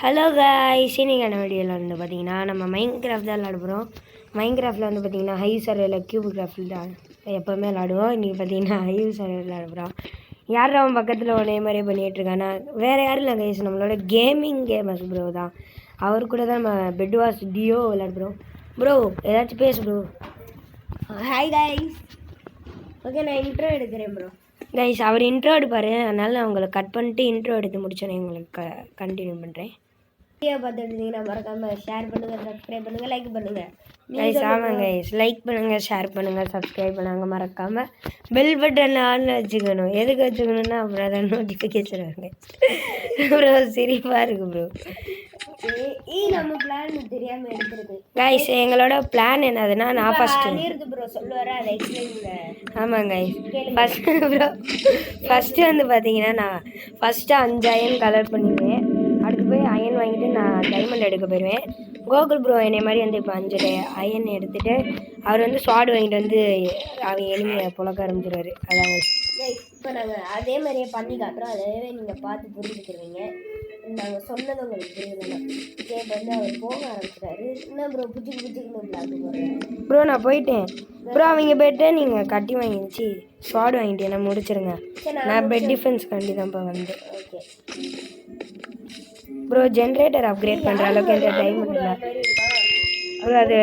Hello guys, இன்னைக்கான வீடியோவில் வந்து பார்த்தீங்கன்னா நம்ம மைன்கிராஃப்ட் தான் விளாடுறோம். மைன்கிராஃப்டில் வந்து பார்த்தீங்கன்னா ஹை சர்வரில் கியூப் கிராஃப்டில் தான் எப்போவுமே விளாடுவோம். இன்றைக்கி பார்த்தீங்கன்னா ஹை சர்வர் விளாடுறோம். யார் அவன் பக்கத்தில் ஒரே மாதிரியே பண்ணிகிட்ருக்கானா, வேறு யாரும் இல்லை கைஸ், நம்மளோட கேமிங் கேமர்ஸ் ப்ரோ தான். அவர் கூட தான் நம்ம பெட் வாஷ் டியோ விளாடுறோம். ப்ரோ ஏதாச்சும் பேசு ப்ரோ. Hi guys. ஓகே, நான் இன்ட்ரோ எடுக்கிறேன் ப்ரோ. கைஸ், அவர் இன்ட்ரோ எடுப்பார், அதனால் நான் உங்களை கட் பண்ணிட்டு இன்ட்ரோ எடுத்து முடிச்சோன்னே உங்களுக்கு கண்டினியூ பண்ணுறேன். வீடியோ பார்த்துட்டு இருந்தீங்கன்னா மறக்காமல் ஷேர் பண்ணுங்கள், சப்ஸ்கிரைப் பண்ணுங்கள், லைக் பண்ணுங்கள் கைஸ். ஆமாங்க கைஸ், லைக் பண்ணுங்கள், ஷேர் பண்ணுங்கள், சப்ஸ்கிரைப் பண்ணுங்கள். மறக்காமல் பெல் பட்டன் ஆன்ல வச்சுக்கணும். எதுக்கு வச்சுக்கணுன்னா அப்புறம் அதை நோட்டிஃபிகேஷன் வருங்க. ப்ரோ சிரிப்பாக இருக்குது ப்ரோ. நம்ம பிளான் தெரியாமல் எடுக்கிறது கைஸ். எங்களோட பிளான் என்னதுன்னா, நான் ஃபஸ்ட்டு ப்ரோ சொல்லுவார், அதை எக்ஸ்பிளைன். ஆமாங்க கைஸ், ஃபஸ்ட்டு வந்து பார்த்தீங்கன்னா நான் ஃபஸ்ட்டு 5 அயன் கலர் பண்ணிடுவேன். அடுத்து போய் அயன் வாங்கிட்டு நான் டைமண்ட் எடுக்க போயிடுவேன். கோகுல் ப்ரோ என்னை மாதிரி வந்து இப்போ 5 அயன் எடுத்துகிட்டு அவர் வந்து ஸ்வாட் வாங்கிட்டு வந்து அவங்க எளிமையை புழக்க ஆரம்பிச்சிடுவார். அதாங்க இப்போ நாங்கள் அதே மாதிரியே பண்ணி காட்டுறோம். அதே நீங்கள் பார்த்து புரிஞ்சுக்கிடுவீங்க. நாங்கள் சொன்னது உங்களுக்கு புரியல. இப்போ வந்து அவர் போக ஆரம்பிச்சிட்டாரு. என்ன ப்ரோ புச்சுக்குன்னு பிளாக் போடுறேன் ப்ரோ. நான் போயிட்டேன் ப்ரோ. அவங்க போய்ட்டு நீங்கள் கட்டி வாங்கிச்சு ஸ்வாட் வாங்கிட்டு என்ன முடிச்சிருங்க. நான் பெட் டிஃபென்ஸ் கண்டி தான் இப்போ வந்து. ஓகே ப்ரோ, ஜென்ரேட்டர் அப்கிரேட் பண்ணுற அளவுக்கு எந்த டைமண்ட் இல்லை ப்ரோ. அது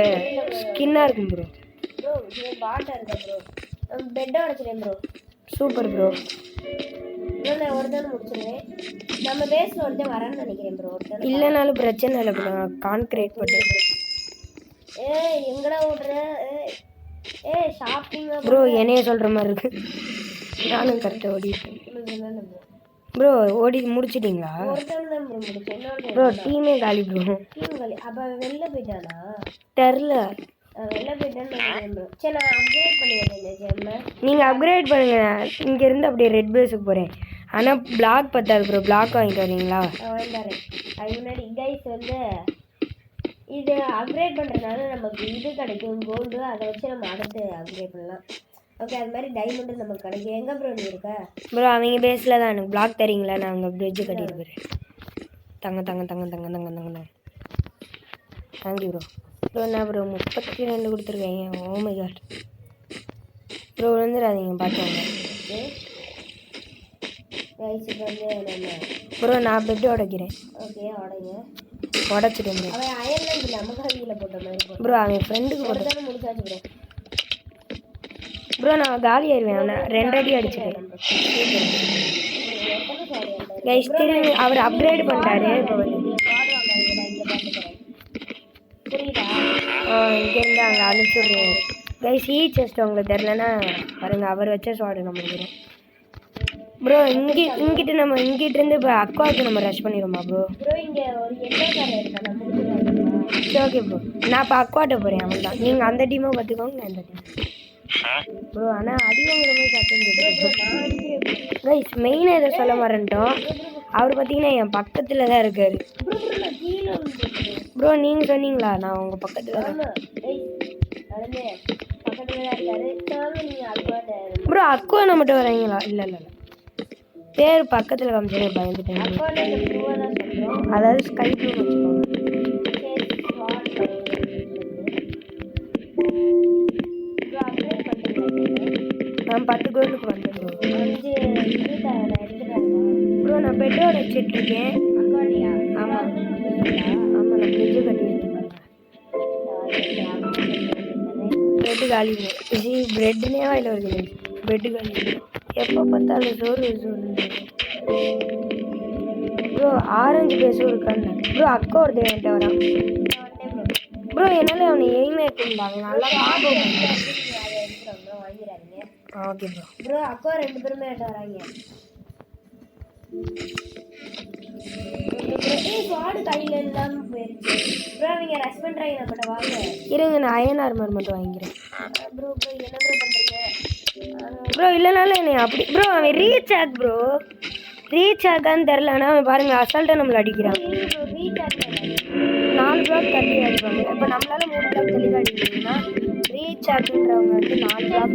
ஸ்கின்னாக இருக்கும் ப்ரோ. ப்ரோ பாட்டாக இருக்கா ப்ரோ. பெட்டை உடச்சிட்டேன் ப்ரோ. Super bro. நான் ஒருத்தன் முடிச்சிடுவேன். நம்ம பேஸில் ஒருத்தன் வரேன்னு நினைக்கிறேன் ப்ரோ. ஒருத்தன் இல்லைனாலும் பிரச்சனை இல்லை ப்ரோ. கான்கிரீட் போட்டு எங்கடா ஓடுற ஷாப்பிங் ப்ரோ. என்னையே சொல்கிற மாதிரி இருக்கு. நானும் கரெக்டாக ஓடிட்டேன் ப்ரோ. ஓடி முடிச்சிட்டிங்களா ப்ரோ? டீமே காலி ப்ரோ. டீம் காலி. அப்போ வெளில போயிட்டானா தெரில. வெளில போயிட்டான்னு ப்ரோ. சரி, நான் அப்கிரேட் பண்ணிடுறேன். நீங்கள் அப்கிரேட் பண்ணுங்கள். இங்கேருந்து அப்படியே ரெட் பேஸுக்கு போகிறேன். ஆனால் பிளாக் பத்தாது ப்ரோ. பிளாக் வாங்கிட்டு வரீங்களா? வாங்கிட்டாரேன். அது முன்னாடி கைஸ் வந்து இது அப்கிரேட் பண்ணுறதுனால நமக்கு இது கிடைக்கும், கோல்டு. அதை வச்சு நம்ம அடுத்து அப்கிரேட் பண்ணலாம். ஓகே, அது மாதிரி டைமண்டு நமக்கு கிடைக்கும். எங்கே ப்ரோ நீ இருக்க ப்ரோ? அவங்க பேஸில் தான். எனக்கு பிளாக் தரீங்களா? நான் அங்கே பிரிட்ஜு கட்டிட்டு போகிறேன். தங்க தேங்க்யூ ப்ரோ. ப்ரோ என்ன ப்ரோ 32 கொடுத்துருக்கேன். ஓ மை காட் ப்ரோ, விழுந்துடாதீங்க பார்த்துவாங்க ப்ரோ. நான் பெட்டு உடைக்கிறேன். ஓகே உடைங்க. உடச்சிட்டேன் ப்ரோ. அவன் அயர்லாம் இல்லை, நமக்கு போட்ட மாதிரி ப்ரோ. அவன் ஃப்ரெண்டுக்கு போட்டு முடிச்சாச்சு ப்ரோ. ப்ரோ நான் காலி ஆயிடுவேன். அவனை 2 அடி அடிச்சுட்டேன் கைஸ். திரும்பி அவர் அப்கிரேட் பண்ணிட்டாரு. இப்போ இங்கேருந்து அங்கே அனுப்பிச்சுடுறேன் கைஸ். செஸ்ட் உங்களுக்கு தெரிலன்னா பாருங்கள், அவர் வச்ச ஸ்வாடு நம்ம இருக்கிறோம் ப்ரோ. இங்கிட்டு நம்ம இங்கிட்டிருந்து இப்போ அக்வாவுக்கு நம்ம ரஷ் பண்ணிடுவோமா ப்ரோ? சரி ஓகே ப்ரோ. நான் இப்போ அக்வாட்ட போகிறேன். அவன் தான். நீங்கள் அந்த டீமை பார்த்துக்கோங்க, நான் இந்த டீம் ப்ரோ. ஆனால் அடி வாங்குற மாதிரி சத்தம் கைஸ். மெயினாக இதை சொல்ல மாட்டேன்ட்டோம். அவர் பார்த்தீங்கன்னா என் பக்கத்தில் தான் இருக்கார் ப்ரோ. நீங்கள் சொன்னீங்களா? நான் உங்கள் பக்கத்தில் தான் ப்ரோ. அக்குவா மட்டும் வரீங்களா? இல்லை பேர் பக்கத்தில் காமிச்சு பயந்துட்டேன். அதாவது ஸ்கை ப்ளூ வச்சுக்கோங்க. நான் 10 கோல்டுக்கு வந்தேன் ப்ரோ. நான் பெட்டோட வச்சிட்ருக்கேன். ஆமாம் நான் ஃப்ரிட்ஜு கட்டியிருக்கேன். பெட்டு காலி. பிரெட்டுனே வாயில் வருது. பெட்டு காலி. எப்போ பார்த்தாலும் சோறு ப்ரோ. ஆரஞ்சு பேசும் இருக்கான்னு ப்ரோ. அக்கா ஒருத்தர் என்கிட்ட வரான் ப்ரோ. என்னால் அவனை எய்மே இருந்தாங்க நல்லா ஞாபகம். Okay bro. ப்ரோ அக்கா 2 பேருமே என்கிட்ட வராங்க. ஸ்வாடு கையில் இல்லாமல் போயிடுச்சு ப்ரோ. அவங்க ரஷ் பண்ணுறாங்க நம்மகிட்ட. வாங்க இருங்க, நான் அயன் ஆர்மர் மட்டும் வாங்கிக்கிறேன் ப்ரோ. என்ன ப்ரோ பண்ணுறீங்க ப்ரோ? இல்லைனாலும் என்னை அப்படி ப்ரோ. அவன் ரீச் ஆகான்னு தெரில. ஆனால் அவன் பாருங்கள் அசால்ட்டாக நம்மளை அடிக்கிறான். 4 பிளாக் தள்ளி அடிப்பாங்க. இப்போ நம்மளால 3 பிளாக் தள்ளி தான் அடிக்கிறீங்கன்னா ரீச் ஆகுன்றவங்க வந்து 4 பிளாக்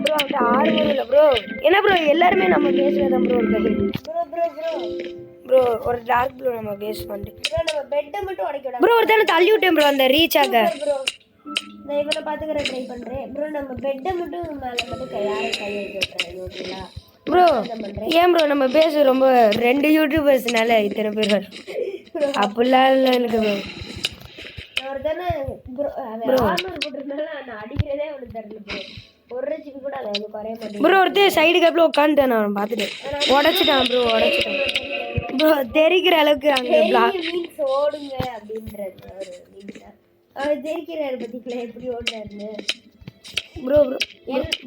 ப்ரோ. வந்து 6 இல்லை ப்ரோ. என்ன ப்ரோ எல்லாருமே நம்ம பேசுகிறதான் ப்ரோ இருக்காது ப்ரோ. ப்ரோ ஒரு டார்க் ப்ளூ நம்ம பேஸ் பண்ணிட்டு ப்ரோ நம்ம பெட்டை மட்டும் உடைக்க விடாம ப்ரோ ஒருத்தனை தள்ளி விட்டேன் ப்ரோ அந்த ரீச் ஆக ப்ரோ நான் இவனை பார்த்துக்கிற ட்ரை பண்ணுறேன் ப்ரோ. நம்ம பெட்டை மட்டும் மேலே மட்டும் யாரும் கை வைக்க விட்டுறாங்க ஓகேங்களா ப்ரோ. ஏன் ப்ரோ நம்ம பேச ரொம்ப 2 யூடியூபர்ஸ்னால இத்தனை பேர் வரும் அப்படிலாம் இல்லை எனக்கு ப்ரோ. ஒரு தானே ப்ரோ ஆர்மர் போட்டிருந்தால நான் அடிக்கிறதே அவனுக்கு தெரியல ப்ரோ. 1 ஜிபி கூட அதை வந்து குறைய மாட்டேங்குது ப்ரோ. ஒருத்தர் சைடு கேப்பில் உட்காந்துட்டேன் நான் பார்த்துட்டு உடச்சிட்டான் ப்ரோ உடச்சிட்டான் ப்ரோ. தெரிக்கிற அளவுக்கு அங்கே மீன்ஸ் ஓடுங்க அப்படின்றது ஒரு மீன்ஸ் அவர் தெரிக்கிறாரு பத்திக்கல எப்படி ஓடுறாருன்னு bro.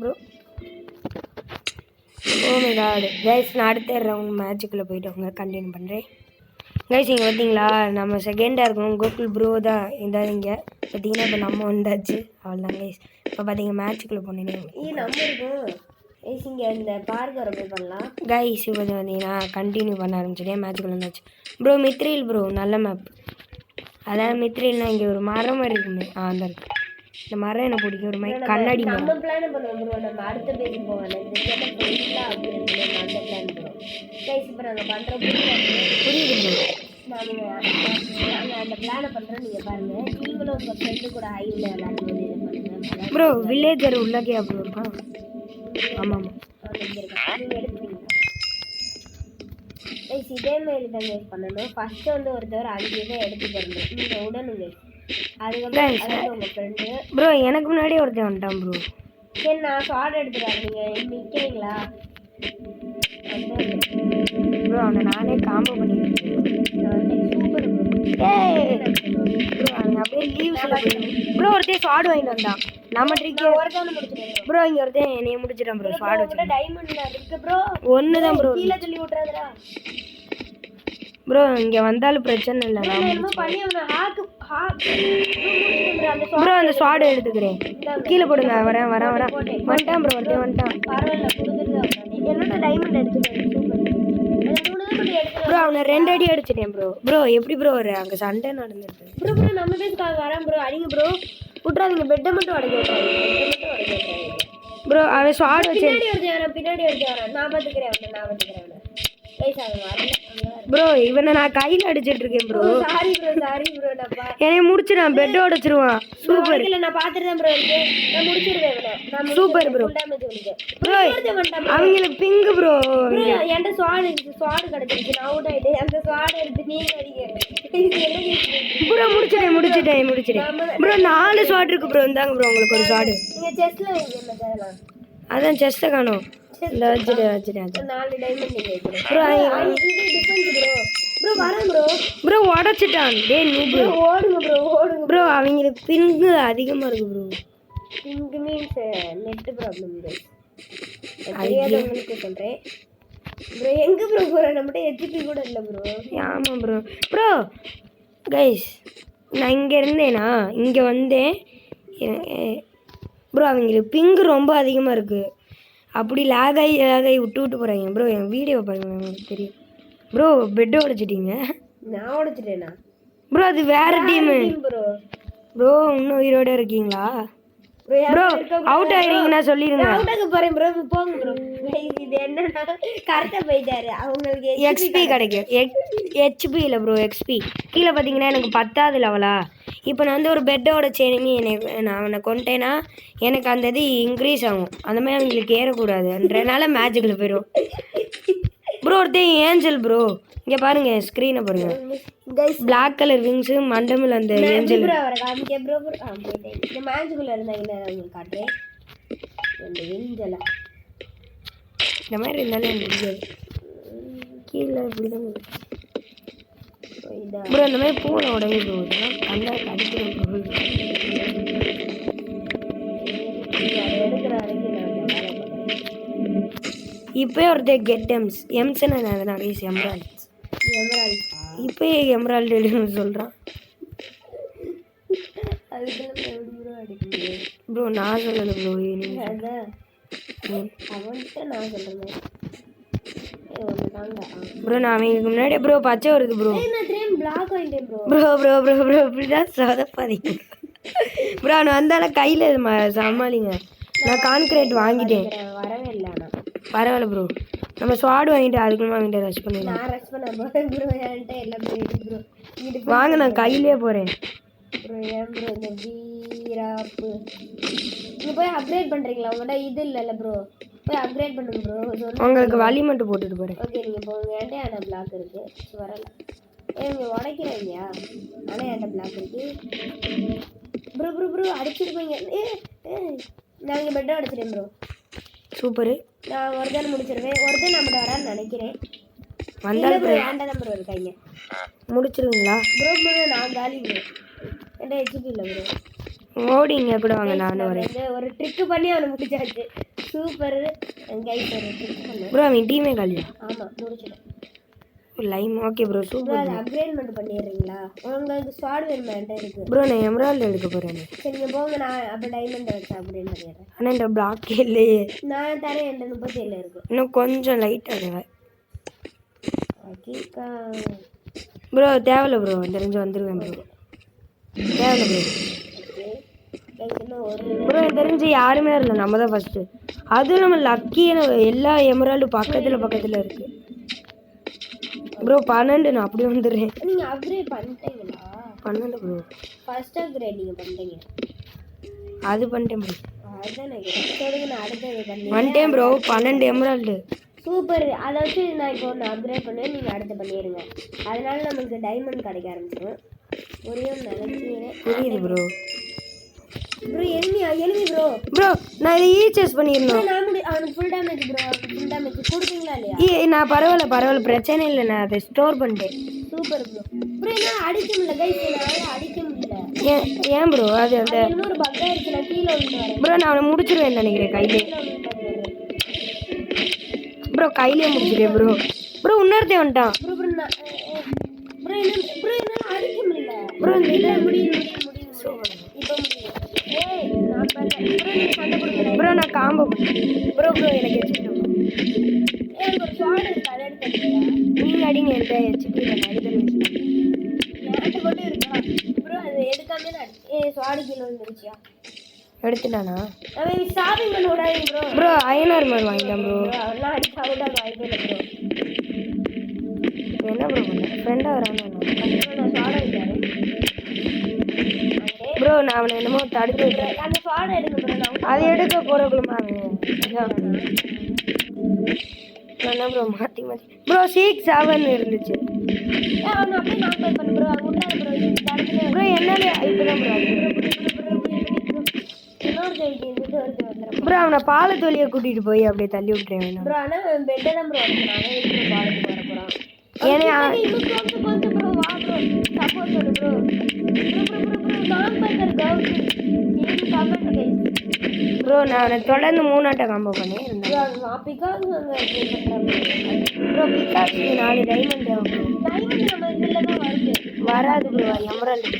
Bro oh my god guys, நான் அடுத்த ரவுண்ட் மேட்சுக்குள்ளே போயிட்டு அவங்க கண்டினியூ பண்ணுறேன். கைஸ் இங்கே பார்த்தீங்களா நம்ம செகண்டாக இருக்கோம். கோகுல் ப்ரோ தான் இருந்தால் இங்கே பார்த்தீங்கன்னா இப்போ நம்ம வந்தாச்சு அவ்வளோதான் கைஸ். இப்போ பார்த்தீங்கன்னா மேட்சுக்குள்ளே போனேன் நம்ம இருக்கும் கைஸ். இங்கே இந்த பார்க் வர போய் பண்ணலாம் கைஸ். இப்போ பார்த்தீங்கன்னா கண்டினியூ பண்ண ஆரம்பிச்சிட்டேன். மேட்சுக்குள்ளே வந்தாச்சு ப்ரோ. மித்ரில் ப்ரோ நல்ல மேப். அதான் மித்ரில்னா இங்கே ஒரு மரம் மாதிரி இருக்குமே அந்த இருக்கு. இந்த மரம் எனக்கு பிடிக்கும். ஒரு மாதிரி கண்ணாடி மரம். நம்ம பிளான் பண்ணுவோம் ப்ரோ. நம்ம அடுத்த பேஜ் போவோம். இந்த கேட்ட ஃபுல்லாக அப்படி இருக்கு. நம்ம அந்த பிளான் பண்ணுவோம் கைஸ். இப்போ நாங்கள் பண்ணுற புரியுது ப்ரோ. நாங்கள் அந்த பிளானை பண்ணுறோம். நீங்கள் பாருங்கள். நீங்களும் உங்கள் ஃப்ரெண்டு கூட ஹைவில் விளையாடும்போது இதை பண்ணுங்கள் ப்ரோ. வில்லேஜர் உள்ளக்கே அப்படி இருக்கான். ஆமாம் நீங்கள் எடுத்துட்டீங்களா கைஸ்? இதேமாரி தான் கைஸ் பண்ணணும். ஃபஸ்ட்டு வந்து ஒருத்தவர் 5 இதை எடுத்து போடணும். நீங்கள் உடனுங்க. அதுக்கப்புறம் உங்கள் ஃப்ரெண்டு ப்ரோ. எனக்கு முன்னாடியே ஒருத்தன் வந்துட்டான் ப்ரோ. சரி நான் ஷார்ட் எடுத்துக்கிறேன். நீங்கள் நிற்கிறீங்களா ப்ரோ? அவனை நானே காம்போ பண்ணிட்டு சூப்பர் ப்ரோ. அவன் அப்படியே லீவ் ப்ரோ. ஒருத்தன் ஷார்ட் வாங்கிட்டு வந்தான். நம்ம ட்ரிக்கே ஒருத்தவனை முடிச்சிடுறேன் ப்ரோ. இங்கே ஒருத்தன் என்னைய முடிச்சிட்டான் ப்ரோ. ஷார்ட் வச்சு டைமண்ட் இருக்கு ப்ரோ. ஒன்று தான் ப்ரோ. கீழே தள்ளி விட்றாதடா ப்ரோ. இங்கே வந்தாலும் பிரச்சனை இல்லை. என்னமோ பண்ணி அவனை ப்ரோ அந்த ஷார்ட் எடுத்துக்கிறேன். கீழே போடுங்க. வரேன் வந்துட்டான் ப்ரோ. ஒருத்தன் வந்துட்டான். பரவாயில்ல கொடுத்துருது. என்னோட டைமண்ட் எடுத்துக்கிறேன். ப்ரோ அவனை 2 அடி அடிச்சிட்டேன் ப்ரோ. ப்ரோ எப்படி ப்ரோ வர அங்கே சண்டை நடந்துருக்கு ப்ரோ. நம்ம பேசுக்காக வரேன் ப்ரோ. அடிங்க ப்ரோ. விட்றாதீங்க. பெட்டை மட்டும் உடைக்க விட்றாங்க ப்ரோ. அவன் ஷார்ட் வச்சு பின்னாடி எடுத்து வரேன். நான் பார்த்துக்கிறேன். ப்ரோ இவனை நான் கையில் அடிச்சிட்டு இருக்கேன் ப்ரோ. Sorry bro. என்னைய முடிச்சிடான். பெட் உடைச்சிருவான். சூப்பர். நான் பார்த்துட்டு தான் ப்ரோ இருக்கேன். நான் முடிச்சிருவேன். Super bro. ப்ரோ அவங்களுக்கு பிங்கு ப்ரோ. என்கிட்ட ஸ்வாடு கிடச்சிருச்சு. நான் அவுட் ஆகிட்டேன். அந்த ஸ்வாடு எடுத்து நீங்கள் அடிங்க ப்ரோ. முடிச்சிட்டேன் ப்ரோ. 4 ஸ்வாட் இருக்கு ப்ரோ. இந்தாங்க ப்ரோ உங்களுக்கு ஒரு ஸ்வாடு. நீங்கள் செஸ்ட்டில் வைங்க. அதான் செஸ்ட்டை காணும். இந்த வச்சுட்டேன் 4 டைமண்ட் நீங்கள் ப்ரோ. ப்ரோ வரேன் ப்ரோ. உடச்சிட்டான். டே நூபு. ஓடுங்க ப்ரோ. அவங்களுக்கு பிங்கு அதிகமாக இருக்கு bro. Pink means net problem தெரியாதவங்களுக்கு சொல்கிறேன் ப்ரோ. எங்கே ப்ரோ போகிறேன்? நம்மகிட்ட ஹெச்பி கூட இல்லை ப்ரோ. ஆமாம் ப்ரோ. கைஸ் நான் இங்கே இருந்தேனா இங்கே வந்தேன் ப்ரோ. அவங்களுக்கு பிங்கு ரொம்ப அதிகமாக இருக்குது. அப்படி லேக் ஆகி விட்டு போகிறாங்க ப்ரோ. என் வீடியோ பாருங்க எனக்கு தெரியும் ப்ரோ. பெட்டை உடைச்சிட்டீங்க. நான் உடைச்சிட்டேனா ப்ரோ? அது வேறு டீமு ப்ரோ. இன்னும் உயிரோட இருக்கீங்களா ப்ரோ? அவுட் ஆகிடுங்கண்ணா சொல்லிடுங்க. அவுட் ஆக போகிறேன் ப்ரோ. போங்க ப்ரோ. இது என்னன்னா கரெக்டாக போயிட்டாரு. அவங்களுக்கு எக்ஸ்பி கிடைக்கும். ஹெச்பி இல்லை ப்ரோ. எக்ஸ்பி கீழே பார்த்தீங்கன்னா எனக்கு 10வது லெவலா. இப்போ நான் வந்து ஒரு பெட்டோட சேனமி நான் அவனை கொண்டேன்னா எனக்கு அந்த இது இன்க்ரீஸ் ஆகும். அந்த மாதிரி அவங்களுக்கு ஏறக்கூடாதுன்றனால மேட்சுக்குள்ளே போயிடும் ப்ரோ. ஒருத்தன் ஏஞ்சல் ப்ரோ. இங்கே பாருங்க ஸ்க்ரீனை பாருங்க. பிளாக் கலர் விங்ஸு மண்டமில் அந்த ஏஞ்சல் ப்ரோ. அவரை காமிக்க ப்ரோ. இந்த மேட்சுக்குள்ளே இருந்தாங்கன்னா அவங்களுக்கு காட்டுறேன். அந்த ஏஞ்சலா இந்த மாதிரி இருந்தாலும் எனக்கு பிடிக்காது. கீழே இப்படி தான் ப்ரோ. இந்த மாதிரி பூனை உடனே ப்ரோ. இதெல்லாம் கண்டா அடிக்கிறேன் ப்ரோ. இப்போ ஒருத்தர் கெட் எம்ஸ்ன்னு நிறைய எம்ரால்ட்ஸ் இப்போ எம்ரால்டு சொல்கிறான் ப்ரோ. நான் சொல்லலை ப்ரோ. அவன்கிட்ட நான் சொல்கிறேன் ப்ரோ. நான் அவங்களுக்கு முன்னாடியே ப்ரோ பச்சை வருது ப்ரோ. பிளாக் வாங்கிட்டேன் ப்ரோ. இப்படிதான் சொதப்பாதீங்க ப்ரோ. நான் வந்தாலும் கையில் சமாளிங்க. நான் கான்கிரீட் வாங்கிட்டேன். வரவே இல்லை. பரவாயில்ல ப்ரோ. நம்ம ஸ்வாட் வாங்கிட்டு அதுக்குள்ள வாங்கிட்டு ரஷ் பண்ணிடலாம். நான் ரஷ் பண்ண போறேன் ப்ரோ. என்கிட்ட எல்லாமே ரெடி ப்ரோ. இங்கிட்டு வாங்க நான் கையிலே போகிறேன். ப்ரோ ஏன் ப்ரோ இந்த வீராப்பு நீங்க போய் அப்கிரேட் பண்றீங்களா? உங்கள்கிட்ட இது இல்லைல்ல ப்ரோ, போய் அப்கிரேட் பண்ணுங்க ப்ரோ. உங்களுக்கு வழி மட்டும் போட்டுட்டு போகிறேன். ஓகே நீங்கள் போங்க. என்கிட்ட அந்த பிளாக் இருக்கு, வரல. இங்கே உடைக்கிறீங்க, ஆனால் என்கிட்ட பிளாக் இருக்கு ப்ரோ. Bro bro அடிச்சிருப்பீங்க. நான் இங்கே பெட்டை அடிச்சிட்டேன் ப்ரோ. சூப்பரு. நான் ஒருத்தன் முடிச்சிருவேன். ஒருத்தன் நம்மகிட்ட வரான்னு நினைக்கிறேன். வந்தால் ப்ரோ ஏன்டா நம்பர் இருக்காங்க முடிச்சிருவீங்களா? ப்ரோ ப்ரோ நான் காலி ப்ரோ. என்கிட்ட ஹெச்பி இல்லை ப்ரோ. ஓடிங்க கூட வாங்க, நானும் வரேன். ஒரு ட்ரிக்கு பண்ணி அவனை முடிச்சாச்சு. Super guys. ஒரு ட்ரிக் பண்ணு ப்ரோ. அவன் டீமே காலியா? ஆமாம் முடிச்சிட்டேன். லைம். Okay bro super. அதை அப்கிரேட்மெண்ட் பண்ணிடுறீங்களா? உங்களுக்கு ஸ்வாட் வேணுமா? என்கிட்ட இருக்கு ப்ரோ. நான் எமரால்டு எடுக்க போகிறேன். சரி நீங்கள் போங்க. நான் அப்போ டைமண்ட் வச்சு அப்கிரேட் பண்ணிடுறேன். ஆனால் இந்த பிளாக்கே இல்லையே. நான் தரேன். என்கிட்ட 37 இருக்கு. இன்னும் கொஞ்சம் லைட்டாக தேவை ஓகேக்கா ப்ரோ. தேவையில்ல ப்ரோ, தெரிஞ்சு வந்துடுவேன் ப்ரோ. தேவையில்ல ப்ரோ. இன்னும் ஒரு ப்ரோ எனக்கு தெரிஞ்சு யாருமே இல்லை, நம்ம தான் ஃபஸ்ட்டு. அதுவும் நம்ம லக்கியான எல்லா எமரால்டு பக்கத்தில் இருக்குது ப்ரோ. 12 நான் அப்படியே வந்துடுறேன். நீங்கள் அப்கிரேட் பண்ணிட்டீங்களா? 12 ப்ரோ. ஃபர்ஸ்ட் அப்கிரேட் நீங்கள் பண்ணிட்டீங்க. அது பண்ணிட்டேன் ப்ரோ. அதுதான் சொல்லுங்க. நான் அடுத்தது பண்ணி வந்துட்டேன் ப்ரோ. 12 எமரால்டு. சூப்பர். அதை வச்சு நான் இப்போ ஒன்று அப்கிரேட் பண்ணுவேன், நீங்கள் அடுத்து பண்ணிடுங்க. அதனால நமக்கு டைமண்ட் கிடைக்க ஆரம்பிச்சிடும். ஒரே நினைக்கிறேன். புரியுது bro. Bro enemy bro. Bro நான் இதை ஈச்சஸ் பண்ணிடணும். நான் அவனுக்கு full damage bro. Full damage கொடுத்தீங்களா இல்லையா? நான் பரவாயில்ல பிரச்சனை இல்லை, நான் அதை ஸ்டோர் பண்ணிட்டேன். Super bro. ப்ரோ என்னால் அடிக்க முடியல கைஸ். என்னால் அடிக்க முடியல. ஏன் ப்ரோ? அது அந்த இன்னொரு பக் ஆயிடுச்சு. நான் கீழே விட்டு வரேன் ப்ரோ. நான் அவனை முடிச்சிருவேன்னு நினைக்கிறேன் கையிலே. ப்ரோ கையிலே முடிச்சிருவேன் ப்ரோ. ப்ரோ இன்னொருத்தன் வந்துட்டான் ப்ரோ. ப்ரோ நான் ப்ரோ என்னால் அடிக்க முடியல ப்ரோ. இந்த முடியும். இப்போ முடியும். நான் சண்டை கொடுக்குறேன் ப்ரோ. நான் காம்போ ப்ரோ. எனக்கு வச்சுக்கிட்டோம். எனக்கு ஒரு ஷார்ட் இருக்கு, அதை எடுத்துக்கிட்டியா? நீங்கள் அடிங்க. என்கிட்ட ஹெச்பி நான் அடிக்கடி என்கிட்ட மட்டும் இருக்கா ப்ரோ? அது எடுக்காமே நான் ஷார்ட் கீழே வந்துருச்சியா? எடுத்துட்டானா? அவன் ஷாப்பிங் பண்ண விடாதீங்க ப்ரோ. ப்ரோ அயனார் மாதிரி வாங்கிட்டான் ப்ரோ. அவெல்லாம் அடிச்சா விட வாய்ப்பே இல்லை ப்ரோ. என்ன ப்ரோ பண்ண ஃப்ரெண்டாக வரானு நான் ஷார்ட் எடுத்தாரு ப்ரோ. நான் அவனை என்னமோ தடுத்து விட்டுறேன். அந்த ஷார்ட் எடுக்க ப்ரோ. நான் அது எடுக்க போகிறக்குள்ளமா என்ன ப்ரோ மாற்றி ப்ரோ 6 7 இருந்துச்சு. அவனை அப்படியே நான் பே பண்ண ப்ரோ. அது விட்டாது ப்ரோ. இந்த இடத்துல ப்ரோ என்னால இப்போதான் ப்ரோ இன்னொரு ஜெயிக்கு இந்த வந்துடுறேன் ப்ரோ. அவனை பாலத்து வழியை கூட்டிகிட்டு போய் அப்படியே தள்ளி விட்டுறேன் வேணும் ப்ரோ. ஆனால் பெட்டை தான் ப்ரோ எடுக்கிறாங்க. இருக்கிற பாலத்துக்கு வர போகிறான். ஏன்னா கொஞ்சம் ப்ரோ வா ப்ரோ. சப்போர்ட் பண்ணு ப்ரோ. நான் பண்ணுற கவுத்து ஏன் கமெண்ட் கைஸ் ப்ரோ. நான் அவனை தொடர்ந்து 3 ஆட்ட காம்போ பண்ணி இருந்தேன் ப்ரோ. நான் பிகாஸ் அங்கே பண்ணுறேன் ப்ரோ. பிகாஸ்க்கு 4 டைமண்ட் தேவை ப்ரோ. டைமண்ட் நம்ம இதில் தான் வருது. வராது ப்ரோ. Emerald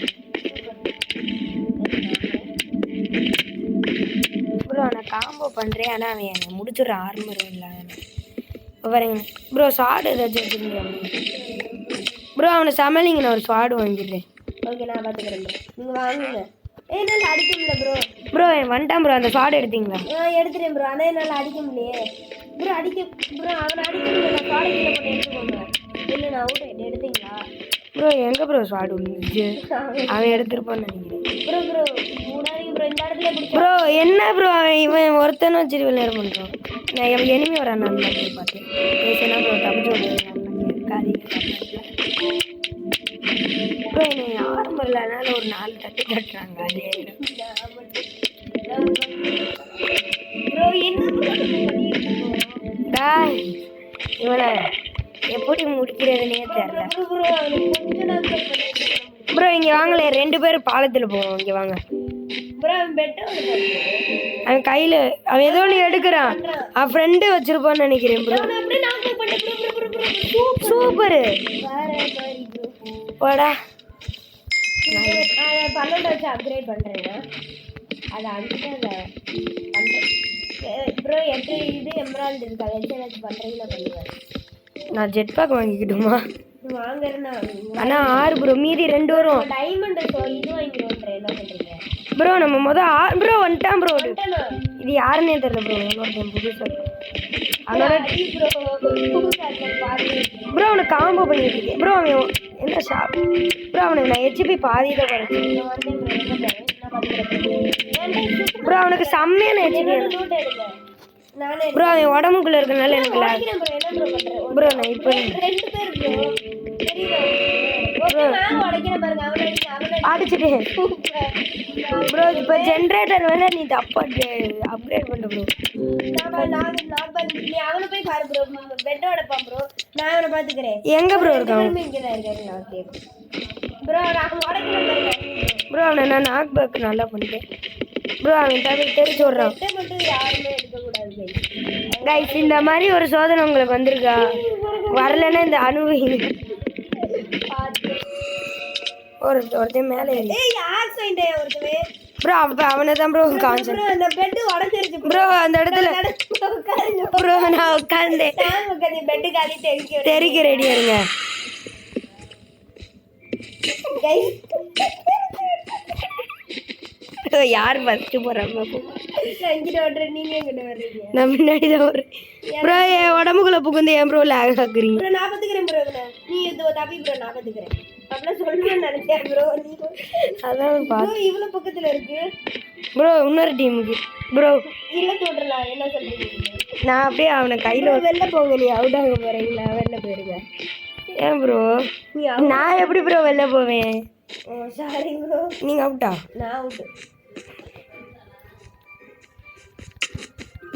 bro. நான் காம்போ பண்ணுறேன், ஆனால் அவன் என்னை முடிச்சுடுற ஆர்மர் இல்லை வரேங்க ப்ரோ. ஸ்வாட் ஏதாச்சும் வச்சுருந்தேன் ப்ரோ. அவனை சமாளிங்க. நான் ஒரு ஸ்வாடு வாங்கிடுறேன். ஓகே நான் பார்த்துக்கிறேன் ப்ரோ. நீங்கள் வாங்குங்க. என்னால் அடிக்க முடியல ப்ரோ. ப்ரோ வந்துட்டான் ப்ரோ. அந்த ஸ்வாட் எடுத்தீங்களா? நான் எடுத்துட்டேன் ப்ரோ. ஆனால் என்னால் அடிக்க முடியலையே ப்ரோ. ப்ரோ அவனை அடிக்க முடியல. நான் ஸ்வாடை கீழே போட்டு எடுத்துக்கோங்க. இல்லை நான் அவுட் ஆகிட்டு எடுத்தீங்களா ப்ரோ? எங்கே ப்ரோ ஸ்வாட் இருந்துச்சு? அவன் எடுத்துருப்பான்னு நினைக்கிறேன் ப்ரோ. ப்ரோ மூணாவது ப்ரோ. இந்த இடத்துல ப்ரோ. என்ன ப்ரோ இவன் ஒருத்தனை வச்சுட்டு விளையாட பண்ணுறோம். நான் எனிமி வரான் நான் பார்த்து பேசினா ப்ரோ. தப்பிச்சு ப்ரோ. என்னை ஆரம்பம் இல்லை, அதனால ஒரு 4 தட்டி தட்டுறாங்க. அதே ப்ரோ என்ன டாய் இவனை எப்படி முடிக்கிறதுனே தெரியல ப்ரோ. இங்கே வாங்கல 2 பேரும் பாலத்தில் போவோம். இங்கே வாங்க ப்ரோ. அவன் பெட்டர் அவன் கையில் அவன் ஏதோ ஒன்று எடுக்கிறான். அவன் ஃப்ரெண்டு வச்சிருப்பான்னு நினைக்கிறேன் ப்ரோ. சூப்பரு போடா. 12 வச்சு அப்கிரேட் பண்ணுறேங்க. அதை அடிச்சுட்டு அதை பண்ணுறேன் ப்ரோ. 8 இது எம்ராய்டு இருக்கு. அதை வச்சு ஏதாச்சும் பண்ணுறீங்களா பண்ணுவேன். நான் ஜெட் பேக் வாங்கிக்கிட்டுமா? வாங்குறேன்னா ஆனால் 6 ப்ரோ. மீதி 2 வரும். டைமண்ட் இது வாங்கிடுவோன்றேன். என்ன பண்ணுறீங்க ப்ரோ? நம்ம மொதல் ப்ரோ வந்துட்டான் ப்ரோ. இது யாருன்னே தெரியல ப்ரோ. இன்னொருத்தன் புதுசாக அவனோட ப்ரோ அவனை காம்போ பண்ணிட்டு இருக்கேன் ப்ரோ. அவன் என்ன ஷாப் ப்ரோ. அவனுக்கு நான் ஹெச்பி பாதி தான் குறைச்சேன் ப்ரோ. அவனுக்கு செம்மையான ஹெச்பி ப்ரோ. அவன் உடம்புக்குள்ள இருக்கனால எனக்கு ப்ரோ. நான் இப்போ அடிச்சுட்டேன் ப்ரோ. இப்போ ஜென்ரேட்டர் வேணா நீ தப்பா அப்கிரேட் பண்ண ப்ரோ. அவனை போய் பாரு ப்ரோ. பெட்டோட பா ப்ரோ. நான் அவனை பாத்துக்கிறேன். எங்க ப்ரோ இருக்கான் ப்ரோ? நான் உடைக்கிறேன் பாருங்க ப்ரோ. அவனை நான் நாக் பேக் நல்லா பண்ணிட்டேன் ப்ரோ. அவன் தெரிச்சு விட்றான் மட்டும் யாருமே எடுக்கக்கூடாது கைஸ். இந்த மாதிரி ஒரு சோதனை உங்களுக்கு வந்திருக்கா? வரலன்னா இந்த அனுபவி ஒருத்தன் மேலே ப்ரோ. அவனை தான் ப்ரோ கான்செப்ட் ப்ரோ. அந்த இடத்துல ப்ரோ நான் உட்காந்தேன். தெரிக்க ரெடியா இருங்க. யார் ஃபர்ஸ்ட் போறாங்க? நான் முன்னாடி தான் வர்றேன் ப்ரோ. என் உடம்புக்குள்ள புகுந்து ஏன் ப்ரோ லேக் ஆக்குறீங்க? நான் பாத்துக்கிறேன் ப்ரோ. நீ தப்பி ப்ரோ. நான் பாத்துக்கிறேன். அப்படிலாம் சொல்லுவேன்னு நினைச்சேன் ப்ரோ. அதான் ப்ரோ இவ்வளவு பக்கத்துல இருக்கு ப்ரோ. இன்னொரு டீமுக்கு ப்ரோ இல்ல சொல்றலாம். என்ன சொல்றீங்க? நான் அப்படியே அவனை கையில வெளில போங்க. நீ அவுட் ஆக போறீங்களா? வெளில போயிருங்க. ஏன் ப்ரோ? நான் எப்படி ப்ரோ வெளில போவேன்? Sorry bro. நீங்க அவுட்டா? நான் அவுட்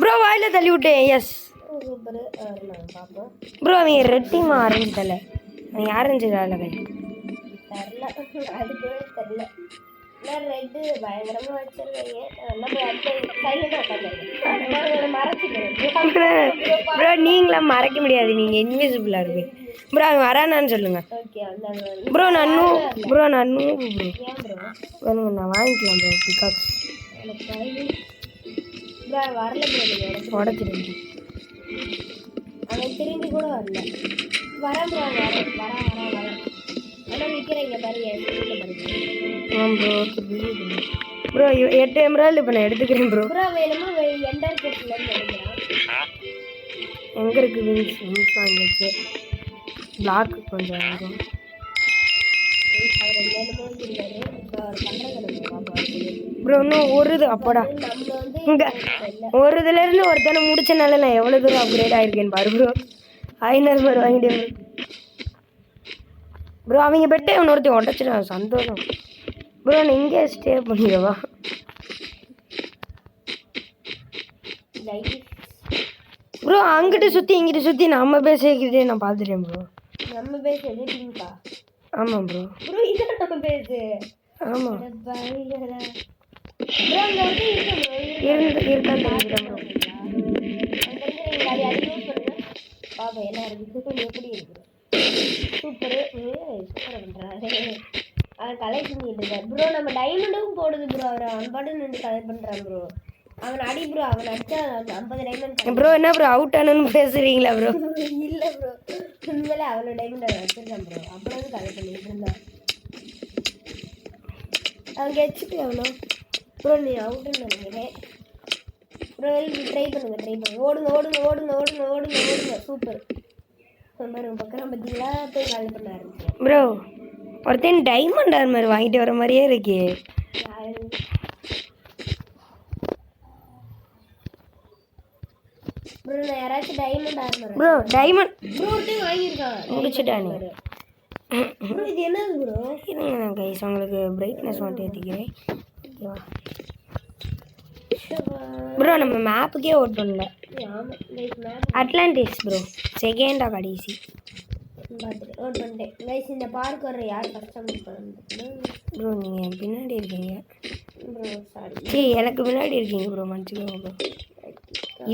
ப்ரோ. வாயில தள்ளி விட்டேன். Yes super. நான் பாப்போம் ப்ரோ. அவங்க ரெட் டீம் ஆரம்பிச்சல. அவன் ஆரஞ்சுதால கை தெரியல. அது கூட தெரியல. நான் ரெட்டு பயங்கரமா வச்சிருக்கீங்க. ப்ரோ. நீங்களாம் மறைக்க முடியாது. நீங்க இன்விசிபிளா இருக்கு ப்ரோ. அவன் வரானான்னு சொல்லுங்க ப்ரோ. நான் ப்ரோ நான் ப்ரோ நான் வாங்கிக்கலாம் ப்ரோ. பிகாக்ஸ் வரல உடச்சிடுங்க. அவன் திரும்பி கூட வரல. வரேன் ப்ரோ. வரேன். ஆனால் நிற்கிறீங்க பாருங்க. ப்ரோ 8 எமரால்டு இப்போ நான் எடுத்துக்கிறேன் ப்ரோ. ப்ரோ வேணுமா? எண்டர் கட்டிலன்னு நினைக்கிறேன். எங்கே இருக்குது? விங்ஸ் வாங்கிடுச்சு. பிளாக் கொஞ்சம் ஆகும். ப்ரோ இன்னும் ஒரு இது அப்பாடா. இங்கே ஒரு இதுலேருந்து ஒருத்தனை முடிச்சனால நான் எவ்வளோ தூரம் அப்கிரேட் ஆகிருக்கேன்னு பாரு ப்ரோ. 500 பேர் வாங்கிட்டேன் ப்ரோ. அவங்க பெட்டை இன்னொருத்தையும் உடச்சிடும். சந்தோஷம் ப்ரோ. நான் இங்கே ஸ்டே பண்ணிடுவா ப்ரோ. அங்கிட்டு சுற்றி இங்கிட்டு சுற்றி நம்ம பேசிக்கிட்டே நான் பார்த்துட்டேன் ப்ரோ. நம்ம பேசுறது டிங்கா? ஆமாம் ப்ரோ. ப்ரோ இதான் நம்ம பேசு. ஆமாம் ப்ரோ. அங்கே வந்து இருக்கான்னு தெரிஞ்சுட்டேன் ப்ரோ. பாப்பா என்ன இருக்குது? எப்படி இருக்குது? சூப்பரு. சூப்பராக பண்ணுறாரு. அவன் கலை செஞ்சுட்டு இருக்கார் ப்ரோ. நம்ம டைமண்டும் போடுது ப்ரோ. அவர் அவன் பாட்டு நின்று கலை பண்ணுறான் ப்ரோ. அவன் அடி ப்ரோ. அவன் அடிச்சா 50 டைமண்ட் ப்ரோ. என்ன ப்ரோ அவுட் ஆனு பேசுறீங்களா ப்ரோ? இல்லை ப்ரோ. உண்மையிலே அவ்வளோ டைமண்ட் அவன் வச்சிருக்கான் ப்ரோ. அப்புறம் கலை பண்ணிட்டு இருந்தான். அவன் ஹெச்பி எவ்வளோ ப்ரோ? நீ அவுட்டுன்னு நினைக்கிறேன் ப்ரோ. ட்ரை பண்ணுங்க. ஓடுங்க. சூப்பர். பக்கம் பார்த்தீங்களா? போய் காலி பண்ண ஆரம்பிச்சேன் ப்ரோ. ஒருத்தன் டைமண்ட் ஆர்மர் வாங்கிட்டு வர மாதிரியே இருக்கு. ப்ரோ நான் யாராச்சும் diamond armour bro diamond bro வாங்கியிருக்கான். முடிச்சுட்டானே ப்ரோ. இது என்னது ப்ரோ? இருங்க நான் கைஸ் உங்களுக்கு பிரைட்னஸ் மட்டும் ஏற்றிக்கிறேன். ஓகேவா ப்ரோ? நம்ம மேப்புக்கே ஓட் பண்ணல. Atlantis bro. செகண்டாக கடைசி பார்த்துட்டு ஓட் பண்ணிட்டேன் கைஸ். இந்த பார்க் வர யார் கஷ்டப்பட்டு பண்ணணும் ப்ரோ? நீங்கள் பின்னாடி இருக்கீங்க ப்ரோ. சாரி. எனக்கு பின்னாடி இருக்கீங்க ப்ரோ. மன்னிச்சுக்கோங்க ப்ரோ.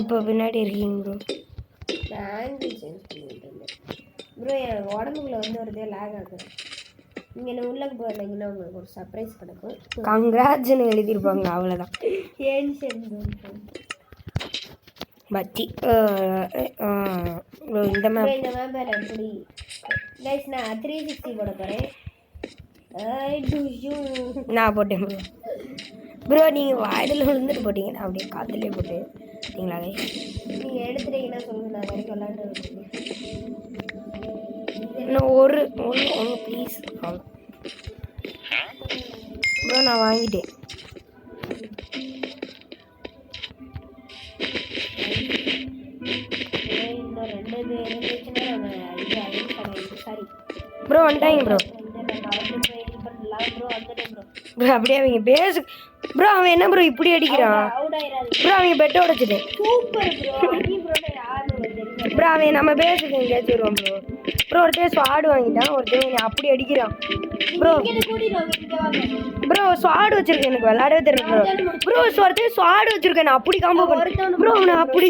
இப்போ பின்னாடி இருக்கீங்க ப்ரோ. நான் ஆங்கிள் சேஞ்ச் பண்ணிட்டு இருந்தேன் ப்ரோ. என் உடம்புக்குள்ள வந்து ஒரு லேக் ஆகுது. நீங்கள் என்ன உள்ளே போயிருந்தீங்கன்னா உங்களுக்கு ஒரு சர்ப்ரைஸ் கிடைக்கும். கங்க்ராட்ஸ்னு எழுதியிருப்பாங்க. அவ்வளோதான். பத்தி இந்த மேப் எப்படி கைஸ்? நான் 360 போட போகிறேன். நான் போட்டேன் ப்ரோ. ப்ரோ நீங்கள் வாயில விழுந்துட்டு போட்டீங்க. நான் அப்படியே காற்றுலேயே போட்டு பார்த்தீங்களா கைஸ்? நீங்க எடுத்துட்டீங்கன்னா சொல்லுங்க, நான் வரைக்கும் விளாண்டு. இன்னும் ஒரு ஒன்று ப்ளீஸ். ப்ரோ நான் வாங்கிட்டேன். இன்னும் 2 பேர் இருந்துச்சுன்னா சாரி ப்ரோ வந்துட்டாங்க ப்ரோ. ப்ரோ அப்படியே அவங்க பேசு ப்ரோ. அவன் என்ன ப்ரோ இப்படி அடிக்கிறான் ப்ரோ? அவங்க பெட்டை உடைச்சிட்டேன். Super bro. அடி ப்ரோ யாரு ப்ரோ அவன் நம்ம பேசுக்கு எங்கேயாச்சும் வருவான் ப்ரோ. ப்ரோ ஒருத்தர் ஸ்வாடு வாங்கிட்டான், ஒருத்தர் அப்படி அடிக்கிறான் ப்ரோ. ப்ரோ ஸ்வாடு வச்சிருக்கேன், எனக்கு விளையாடவே தெரியும் ப்ரோ. ப்ரோ ஒருத்தர் ஸ்வாடு வச்சிருக்கேன், நான் அப்படி காம்போ பண்ணேன் ப்ரோ. அவனை அப்படி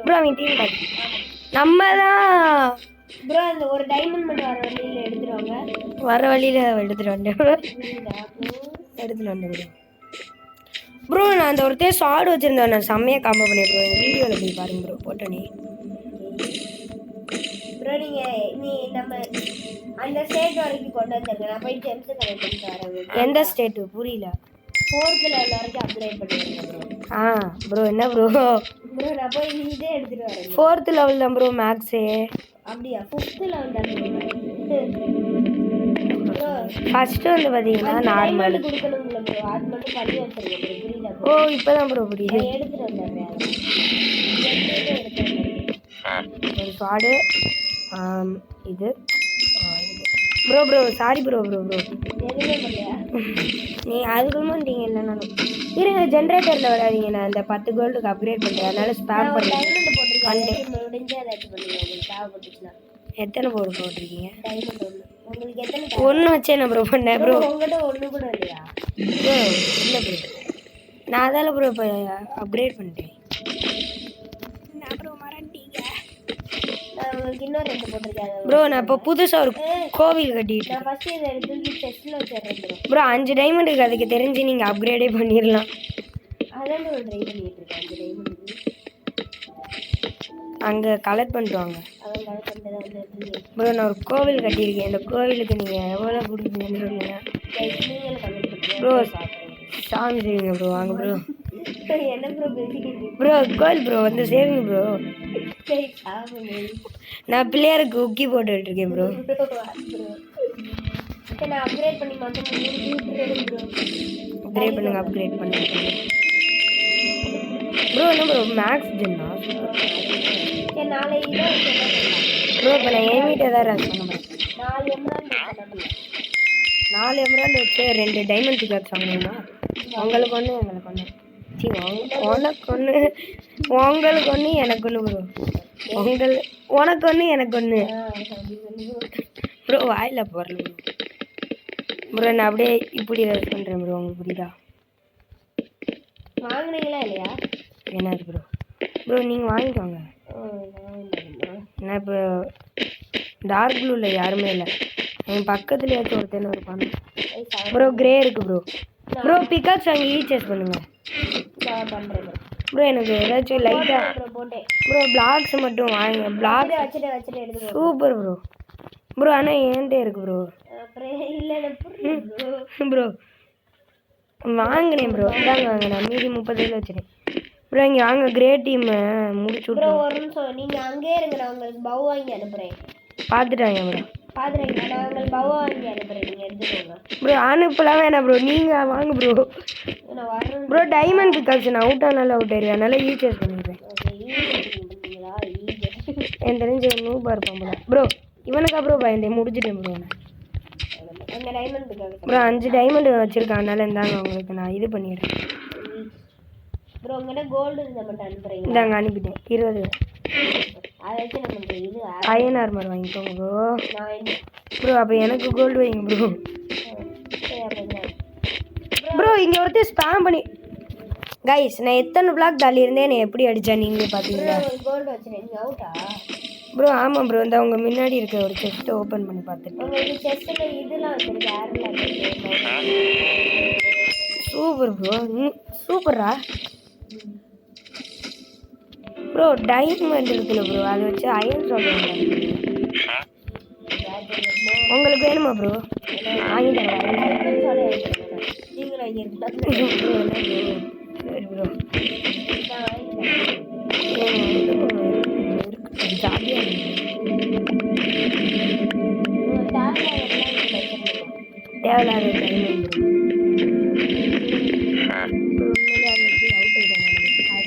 ப்ரோ அவன் டீம் பார்த்து நம்ம தான் ப்ரோ. அந்த ஒரு டைமண்ட் மட்டும் வர வழியில் எடுத்துருவாங்க. வர வழியில் எடுத்துட்டு வந்தேன் ப்ரோ. எடுத்துட்டு வந்தேன் ப்ரோ. ப்ரோ நான் அந்த ஒருத்தர் ஸ்வாடு வச்சிருந்தேன், நான் செம்மையாக காம்போ பண்ணேன் ப்ரோ. எங்கள் வீடியோவில் போய் பாருங்க ப்ரோ, போட்டோனே ப்ரோ. நீ நம்ம அந்த ஸ்டேட் வரைக்கும் கொண்டு வந்துருங்க, நான் போய் ஜெம்ஸ் கலெக்ட் பண்ணிட்டு வரேன். எந்த ஸ்டேட்டு புரியல? 4th லெவல் வரைக்கும் அப்கிரேட் பண்ணிடுங்க ப்ரோ. ப்ரோ என்ன ப்ரோ? ப்ரோ நான் போய் இதே எடுத்துட்டு வரேன். 4th லெவல் தான் ப்ரோ மேக்ஸு. அப்படியா? 5th லெவல் தான் ப்ரோ. ஃபர்ஸ்ட் வந்து பார்த்தீங்கன்னா நார்மல் கொடுக்கணும்ல ப்ரோ, அது மட்டும் பண்ணி வச்சிருங்க ப்ரோ. புரியல ப்ரோ? ஓ இப்போதான் ப்ரோ புரியுது. எடுத்துட்டு வந்துடுறேன். ஒரு ஸ்வாடு இது ப்ரோ. Bro sorry bro. எதுவுமே பண்ணலையா? நீ அதுக்குள்ள மாட்டீங்க இல்லைனாலும் இருங்க. ஜென்ரேட்டரில் வராதிங்க, நான் அந்த 10 கோல்டுக்கு அப்கிரேட் பண்ணுறேன், அதனால ஸ்பேம் பண்ணுறேன். எத்தனை போர்டு போட்டிருக்கீங்க? ஒன்று வச்சு என்ன ப்ரோ பண்ணேன் ப்ரோ? ஒன்று கூட இல்லையா ப்ரோ? இல்லை ப்ரோ, நான் அதால் ப்ரோ இப்போ அப்கிரேட் பண்ணிட்டேன். உங்களுக்கு இன்னும் 2 போட்டிருக்கேன் ப்ரோ. நான் இப்போ புதுசாக ஒரு கோவில் கட்டிட்டு நான் ஃபர்ஸ்ட் இதை எடுத்து செஸ்ட்டில் வச்சிடுறேன் ப்ரோ. ப்ரோ 5 டைமண்டுக்கு அதுக்கு தெரிஞ்சு நீங்கள் அப்கிரேடே பண்ணிடலாம். அதான் ஒரு ட்ரை பண்ணிட்டு இருக்கேன். 5 டைமண்டுக்கு அங்கே கலெக்ட் பண்ணிடுவாங்க அவன் கலெக்ட் பண்ணிட்டு தான் ப்ரோ. நான் ஒரு கோவில் கட்டியிருக்கேன், இந்த கோவிலுக்கு நீங்கள் எவ்வளோ கொடுப்பீங்கன்னு சொல்லுங்கள் நீங்கள் கலெக்ட் பண்ணுறேன் ப்ரோ. சாமி செய்வீங்க ப்ரோ, வாங்க ப்ரோ. என்ன ப்ரோ பேசிக்கிட்டு ப்ரோ கோவில் ப்ரோ வந்து சேவிங் ப்ரோ. சரி சாப்பிடுங்க. நான் பிள்ளையாருக்கு உக்கி போட்டுட்டு இருக்கேன் ப்ரோ. சரி நான் அப்கிரேட் பண்ணி மட்டும் ப்ரோ. அப்கிரேட் பண்ணுங்க, அப்கிரேட் பண்ணுங்க ப்ரோ. என்ன ப்ரோ மேக்ஸ் ஜென்னா? சரி நாளை இதை ப்ரோ இப்போ நான் என்கிட்ட தான் ரேஸ் பண்ண போகிறேன். 4 எம்ராய்டு 4 எம்ராய்டு வச்சு 2 டைமண்ட் பிக்காக்ஸ் வாங்கினா உங்களுக்கு ஒன்று எங்களுக்கு ஒன்று. சி உனக்கு ஒன்று, உங்களுக்கு ஒன்று, எனக்கு ஒன்று ப்ரோ. உனக்கு ஒன்று எனக்கு ஒன்று ப்ரோ. வாயில் போடல ப்ரோ. ப்ரோ நான் அப்படியே இப்படி ரேஸ் பண்ணுறேன் ப்ரோ, உங்களுக்கு புரியுதா? வாங்கினீங்களா இல்லையா? என்னது ப்ரோ? ப்ரோ நீங்கள் வாங்கிக்கோங்க. நான் இப்போ டார்க் ப்ளூவில் யாருமே இல்லை, என் பக்கத்துலேயாச்சும் ஒருத்தர் இருப்பாங்க ப்ரோ. கிரே இருக்குது ப்ரோ. ப்ரோ பிக்காக்ஸ் வாங்கி ஈச்சேஸ் பண்ணுங்கள் பண்ணுறேன் ப்ரோ. எனக்கு ஏதாச்சும் லைட்டாக ப்ரோ போட்டேன் ப்ரோ. பிளாக்ஸ் மட்டும் வாங்க. பிளாக் வச்சுட்டு எடுத்து சூப்பர் ப்ரோ. ப்ரோ ஆனால் ஏன்ட்டே இருக்குது ப்ரோ. அப்புறம் இல்லை ப்ரோ வாங்கினேன் ப்ரோ, இதாங்க வாங்கினேன். மீதி 30 வச்சுட்டேன் ப்ரோ. இங்கே வாங்க, கிரே டீம் முடிச்சு ப்ரோ. விட்ருவோம். ஒரு நிமிஷம் நீங்கள் அங்கேயே இருங்க, நான் உங்களுக்கு பவ் வாங்கி அனுப்புகிறேன். பார்த்துட்டாங்க ப்ரோ. பார்த்துறீங்களா? நான் உங்களுக்கு பவ் வாங்கி அனுப்புகிறேன், நீங்கள் எடுத்துக்கோங்க ப்ரோ. அனுப்பலாம் வேணாம் ப்ரோ, நீங்கள் வாங்க ப்ரோ. நான் வரேன் ப்ரோ டைமண்ட் பிக்காக்ஸ் நான் அவுட் ஆனாலும் அவுட் ஆயிடுவேன், அதனால ஈச்சேஸ் பண்ணிடுறேன். என் தெரிஞ்ச நூபாக இருப்பான் போல ப்ரோ. இவனுக்கு அப்புறம் பயந்தேன், முடிச்சிட்டேன் ப்ரோ. அந்த டைமண்ட் பிக்காக்ஸ் ப்ரோ 5 டைமண்ட் வச்சுருக்கான், அதனால இந்தாங்க உங்களுக்கு நான் இது பண்ணிடுறேன் ப்ரோ. உங்கள்கிட்ட கோல்டு இருந்தால் மட்டும் அனுப்புகிறீங்க. இந்தாங்க அனுப்பிட்டேன் 20. அதை வச்சு நம்ம இது அயன் ஆர்மர் வாங்கிக்கோங்க ப்ரோ. நான் ப்ரோ அப்போ எனக்கு கோல்டு வைங்க ப்ரோ. சரி அப்படிங்க ப்ரோ இங்கே ஒருத்தர் ஸ்பேம் பண்ணி கைஸ், நான் எத்தனை பிளாக் தள்ளி இருந்தேன், என்னை எப்படி அடித்தா நீங்களே பார்த்தீங்களா? கோல்டு வச்சுருக்கேன். நீங்கள் அவுட்டா ப்ரோ? ஆமாம் ப்ரோ. இந்த அவங்க முன்னாடி இருக்க ஒரு செஸ்ட்டை ஓப்பன் பண்ணி பார்த்துட்டு உங்களுக்கு செஸ்ட்டில் இதெல்லாம் வச்சுருக்கு, ஏர்லாம் சூப்பர் ப்ரோ. சூப்பரா ப்ரோ. டைமண்ட் இருக்குல்ல ப்ரோ, அதை வச்சு அயன் சொல்லுவாங்க. உங்களுக்கு வேணுமா ப்ரோ? வாங்கிட்டேன். நீங்களும் இங்கே சரி ப்ரோ. தேவையில்லாத டைம்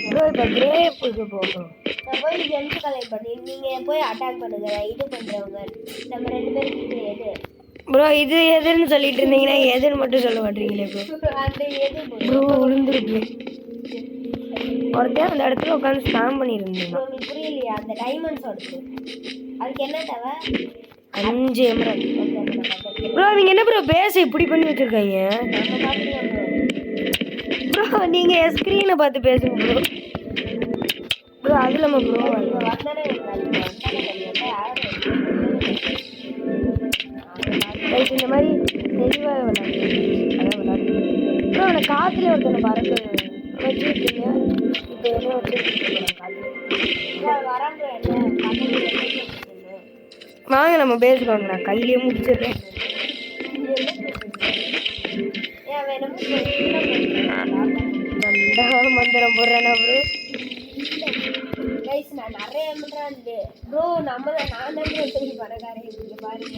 ப்ரோ. இப்போ கிரேப்புக்கு போகிறோம். நான் போய் ஜென்ஸ் கலெக்ட் பண்ணி நீங்கள் போய் அட்டாக் பண்ணுங்க. இது பண்ணுறவங்க நம்ம 2 பேருக்கு எது ப்ரோ இது எதுன்னு சொல்லிட்டு இருந்தீங்கன்னா எதுன்னு மட்டும் சொல்ல மாட்டீங்களே ப்ரோ. அந்த எது ப்ரோ விழுந்துருக்கு. ஒருத்தன் அந்த இடத்துல உட்காந்து ஸ்டாம் பண்ணியிருந்தீங்க. உங்களுக்கு புரியலையா? அந்த டைமண்ட்ஸ் எடுத்து அதுக்கு என்ன தேவை? 5 எமரல். ப்ரோ அவங்க என்ன ப்ரோ பேச இப்படி பண்ணி வச்சுருக்காங்க? நம்ம பார்த்துக்கலாம் ப்ரோ. ப்ரோ நீங்கள் ஸ்க்ரீனை பார்த்து பேசுங்க ப்ரோ. ப்ரோ அது நம்ம ப்ரோ வந்தானே ரைட் இந்த மாதிரி தெளிவாக விளாடுங்க. அதான் விளாடுங்க ப்ரோ. அவனை காற்றுல ஒருத்தனை பறக்க வச்சுருக்கீங்க. இப்போ என்ன வச்சுருக்கீங்க காற்று? வரான் ப்ரோ. என்ன வாங்க நம்ம பேசுவாங்க. நான் கையிலேயே முடிச்சிடுறேன். ஏன் வேணும் மந்திரம் போடுறேன்னா ப்ரோ. கைஸ் நான் நிறைய எமரால்டு ப்ரோ. நான் தான் ப்ரோ சரி பணக்காரன். இங்கே பாருங்க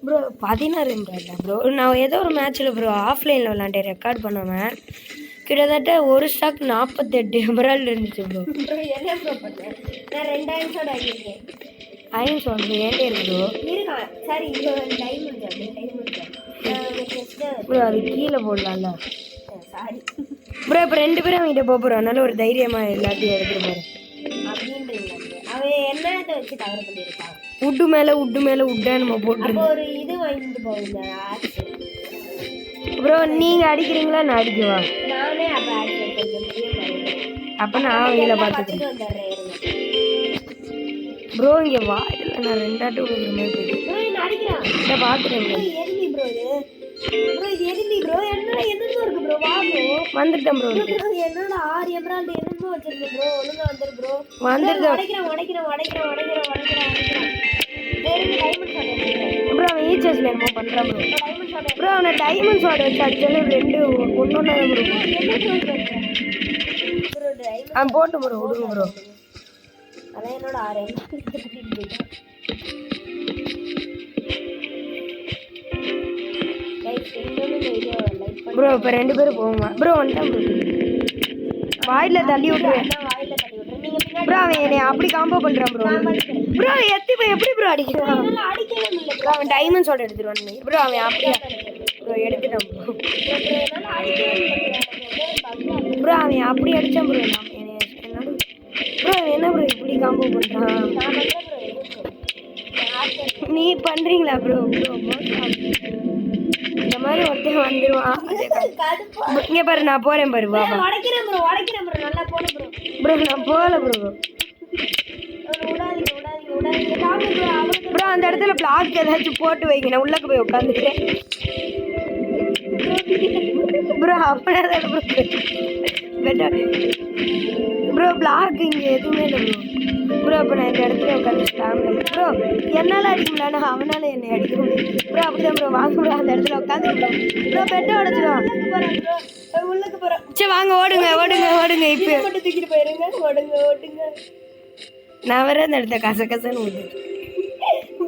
ப்ரோ 16 எமரால்டா ப்ரோ. நான் ஏதோ ஒரு மேட்ச்சில் ப்ரோ ஆஃப்லைனில் விளாண்டேன் ரெக்கார்ட் பண்ணாமல். கிட்டத்தட்ட ஒரு ஸ்டாக் 48 எமரால்டு இருந்துச்சு ப்ரோ. ப்ரோ என்ன ப்ரோ பண்ணேன்? நான் 2000 ஆகியிருக்கேன். ஐன்ஸ் வந்து ஏன்டே இருக்கு ப்ரோ. இருக்கான் சரி. இது டைமண்ட் ப்ரோ அது கீழே போடலாம்ல. Sorry bro. இப்போ 2 பேரும் அவங்ககிட்ட போக போகிறோம். அதனால ஒரு தைரியமாக எல்லாத்தையும் எடுத்துகிட்டு போகிறேன் அப்படின்றீங்க. அவன் என்னத்தை வச்சு கவர் பண்ணியிருக்கான்? உட்டு மேலே உட்டா நம்ம அப்போ போட்டுருக்கோம் ஒரு இது வாங்கிட்டு போகுங்க ஆக்ஸ். ப்ரோ. நீங்கள் அடிக்கிறீங்களா நான் அடிக்கவா? நானே அப்போ ஆக்ஸ் கொஞ்சம் முடியும். அப்போ நான் அவங்கள பார்த்துக்கிறேன் வந்துடுறேன் ப்ரோ. இங்கே வாயில் நான் 2 ஆட்டு கொடுக்குற மாதிரி போயிட்டு ப்ரோ. என்ன அடிக்கிறான்? இதை பார்த்துட்டேன் ப்ரோ. எதுமி ப்ரோ இது? ப்ரோ இது எதுமி ப்ரோ? என்னடா எதுவும் இருக்கு ப்ரோ? வா ப்ரோ. வந்துட்டேன் ப்ரோ. என்னடா 6 எமரால்டு எதுவும் வச்சிருக்கு ப்ரோ. ஒழுங்கா வந்துரு ப்ரோ. வந்துருது உடைக்கிறேன். வேறு டைமண்ட் ஷாட் ப்ரோ. அவன் ஈச்சர்ஸில் என்னமோ பண்ணுறான் ப்ரோ. டைமண்ட் ஷாட் ப்ரோ அவனை டைமண்ட் ஷாட் வச்சு அடிச்சாலும் 2 ஒன்று ப்ரோ. என்ன ப்ரோ ப்ரோ டைமண்ட் அவன் போட்டு ப்ரோ விடுங்க ப்ரோ. அதான் என்னோட 6 எமரால்டு ப்ரோ. இப்போ 2 பேரும் போகுமா ப்ரோ? வந்துட்டான் ப்ரோ. வாயில் தள்ளி விட்டுருவேன் வாயில தள்ளி விட்டுரு. நீங்க பின்னாடி ப்ரோ. அவன் என்னை அப்படி காம்போ பண்ணுறான் ப்ரோ. ப்ரோ எத்தி போய் எப்படி ப்ரோ அடிக்கிறான்? அடிக்கவே இல்லை ப்ரோ. அவன் டைமண்ட் ஷாட் எடுத்துருவான் ப்ரோ. அவன் அப்படியே ப்ரோ எடுத்துட்டான் ப்ரோ. என்னால அடிக்கவே இல்லை ப்ரோ. அவன் அப்படி அடித்தான் ப்ரோ. என்னோட ப்ரோ அவன் என்ன ப்ரோ இப்படி காம்போ பண்ணுறான்? நான் பண்றேன் ப்ரோ. நீ பண்ணுறீங்களா ப்ரோ? ப்ரோ இந்த மாதிரி ஒருத்தன் வந்துடுவான். இங்கே பாரு நான் போகிறேன் பாரு. வா உடைக்கிறேன் ப்ரோ. நல்லா போன ப்ரோ. ப்ரோ நான் போகல ப்ரோ. ப்ரோ அந்த இடத்துல பிளாக் ஏதாச்சும் போட்டு வைங்க. நான் உள்ளக்கு போய் உட்காந்துக்கிறேன் ப்ரோ. அப்படியே ப்ரோ பெட்டர் ப்ரோ. பிளாக் இங்கே எதுவுமே இல்லை ப்ரோ. ப்ரோ அப்போ நான் இந்த இடத்துல உட்காந்து ஸ்டாமில் ப்ரோ என்னால் அடிக்க முடியல. அவனால் என்னை அடிக்க முடியும் ப்ரோ. அப்படிதான் ப்ரோ. வாங்க ப்ரோ அந்த இடத்துல உட்காந்து ப்ரோ. ப்ரோ பெட்டை உடச்சிடும். உள்ளுக்கு போறேன். சரி வாங்க ஓடுங்க. இப்போ மட்டும் தூக்கிட்டு போயிருங்க. ஓடுங்க. நான் வேற அந்த இடத்த கசன்னு ஓடுது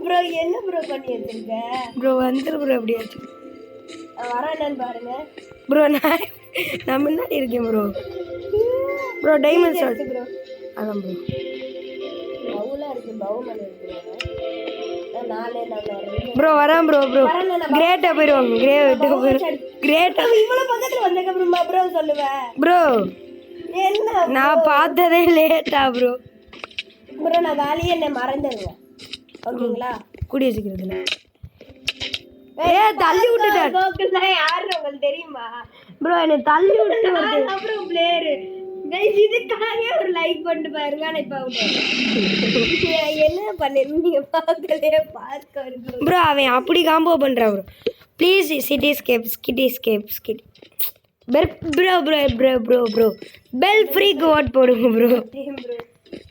ப்ரோ. என்ன ப்ரோ பண்ணி வச்சிருக்க ப்ரோ? வந்துரு ப்ரோ. எப்படியாச்சு வரானு பாருங்க ப்ரோ. நான் முன்னாடி இருக்கேன் bro. Bro diamond shot bro. அதான் ப்ரோ. பவுலா இருக்கு. பவுல் இருக்கு. ப்ரோ வரான் ப்ரோ. கிரேட்டா போயிடுவாங்க. கிரேட்டா இவ்வளவு பக்கத்துல வந்ததுக்கு அப்புறமா ப்ரோ சொல்லுவேன் ப்ரோ. என்ன நான் பார்த்ததே லேட்டா ப்ரோ. ப்ரோ நான் வேலையை என்ன மறந்துடுங்க ஓகேங்களா? கூடிய சீக்கிரத்துல தள்ளி விட்டுட்டேன். யாரு உங்களுக்கு தெரியுமா ப்ரோ? என்னை தள்ளி விட்டு அப்புறம் பிளேயரு இதுக்காகவே ஒரு லைக் பண்ணிட்டு பாருங்க. நான் இப்ப என்ன பண்ணிருந்தீங்க பார்க்கலையே பார்க்க ப்ரோ. அவன் அப்படி காம்போ பண்ணுறான் bro. Please cityscape bro bell ஃப்ரீக்கு வாட் போடுங்க ப்ரோ.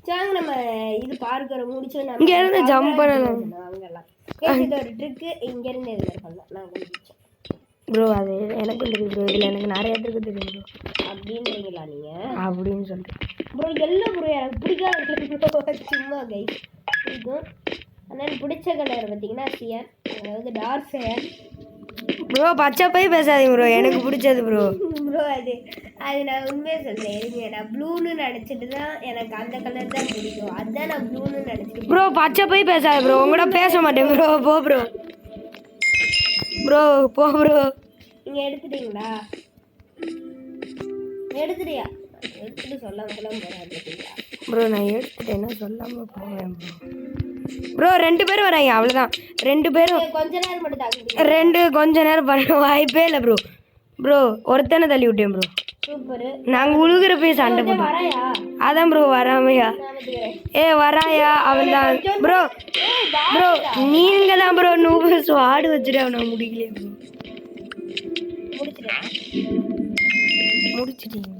சாங்க நம்ம இது பார்க்கற முடிச்சு இங்க இருந்து ஜம்ப் பண்ணலாம். வாங்கலாம். இது ஒரு ட்ரிக். இங்க இருந்து இதுல பண்ணலாம். நான் முடிச்சேன் ப்ரோ. அது எனக்கு தெரியும் ப்ரோ. இதில் எனக்கு நிறைய ட்ரிக் தெரியும் ப்ரோ. அப்படின்றீங்களா நீங்க? அப்படின்னு சொல்லிட்டு ப்ரோ எல்லாம் ப்ரோ எனக்கு பிடிக்காத சும்மா கைஸ் பிடிக்கும். ஆனால் எனக்கு பிடிச்ச கலர் பார்த்தீங்கன்னா சியன், அதாவது டார்க் ஃபயர். ப்ரோ பச்சை போய் பேசாதீங்க ப்ரோ, எனக்கு பிடிச்சது ப்ரோ. ப்ரோ அது அது நான் உண்மையாக சொல்கிறேன். இருங்க, நான் ப்ளூன்னு நினச்சிட்டு தான் எனக்கு அந்த கலர் தான் பிடிக்கும். அதுதான் நான் ப்ளூன்னு நினச்சிட்டு. ப்ரோ பச்சை போய் பேசாத ப்ரோ, உங்களோட பேச மாட்டேன் ப்ரோ. போ ப்ரோ. ப்ரோ போ ப்ரோ. நீங்கள் எடுத்துட்டீங்களா? எடுத்துட்டியா? எடுத்துட்டு சொல்லாமலாம் போகிறாங்க ப்ரோ. நான் எடுத்துட்டேன்னா சொல்லாமல் போவேன் ப்ரோ. ப்ரோ 2 பேரும் வராங்க, அவ்வளோதான். 2 பேரும் கொஞ்ச நேரம் மட்டும் தாங்க. 2 கொஞ்ச நேரம் பண்ண வாய்ப்பே இல்லை ப்ரோ. ப்ரோ ஒருத்தனை தள்ளி விட்டேன் ப்ரோ. சூப்பரு. நாங்கள் உழுகுற போய் சண்டை போட்டோம். வராயா? அதான் ப்ரோ வராமையா. வராயா அவன் தான் ப்ரோ. ப்ரோ நீங்கள் தான் ப்ரோ நூறு ஆடு வச்சுட்டு அவனை முடிக்கலையே ப்ரோ. முடிச்சிட்டீங்களா?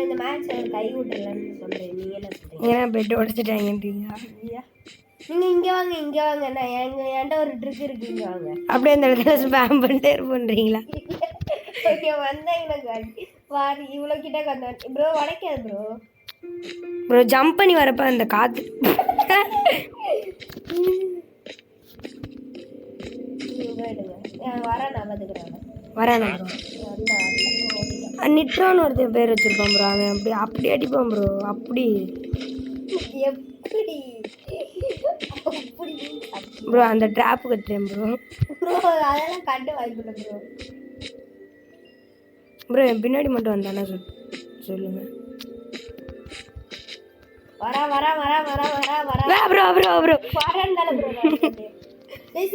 இந்த மேட்ச் அவர் கை விட்டுறலன்னு சொல்கிறேன். நீங்கள் என்ன சொல்கிறீங்க? ஏன்னா பெட் உடச்சிட்டாங்கன்றீங்களா? நீங்கள் இங்கே வாங்க, இங்கே வாங்க. நான் என்கிட்ட ஒரு ட்ரிக் இருக்கு, இங்கே வாங்க. அப்படியே இந்த இடத்துல ஸ்பேம் பண்ணிட்டே பண்ணுறீங்களா? ஓகே வந்தீங்கன்னா காட்டி வாரி இவ்வளோ கிட்ட கந்தாச்சு ப்ரோ. உடைக்காது ப்ரோ. ப்ரோ ஜம்ப் பண்ணி வரப்ப அந்த காற்று வரேன், நான் பார்த்துக்கிறேன். வரானா ப்ரோ? நிட்ரான்னு ஒருத்தர் பேர் வச்சுருப்பான் ப்ரோ. அவன் அப்படி அப்படி அடிப்பான் ப்ரோ. அப்படி எப்படி ப்ரோ அந்த ட்ராப்பு கட்டுறேன் ப்ரோ. ப்ரோ அதெல்லாம் கண்டு வாய்ப்பில்லை ப்ரோ. ப்ரோ என் பின்னாடி மட்டும் வந்தானே சொல்லுங்க. வரா வரா வரா வரா வரா வரா ப்ரோ ப்ரோ ப்ரோ வரேன்தானே ப்ரோ.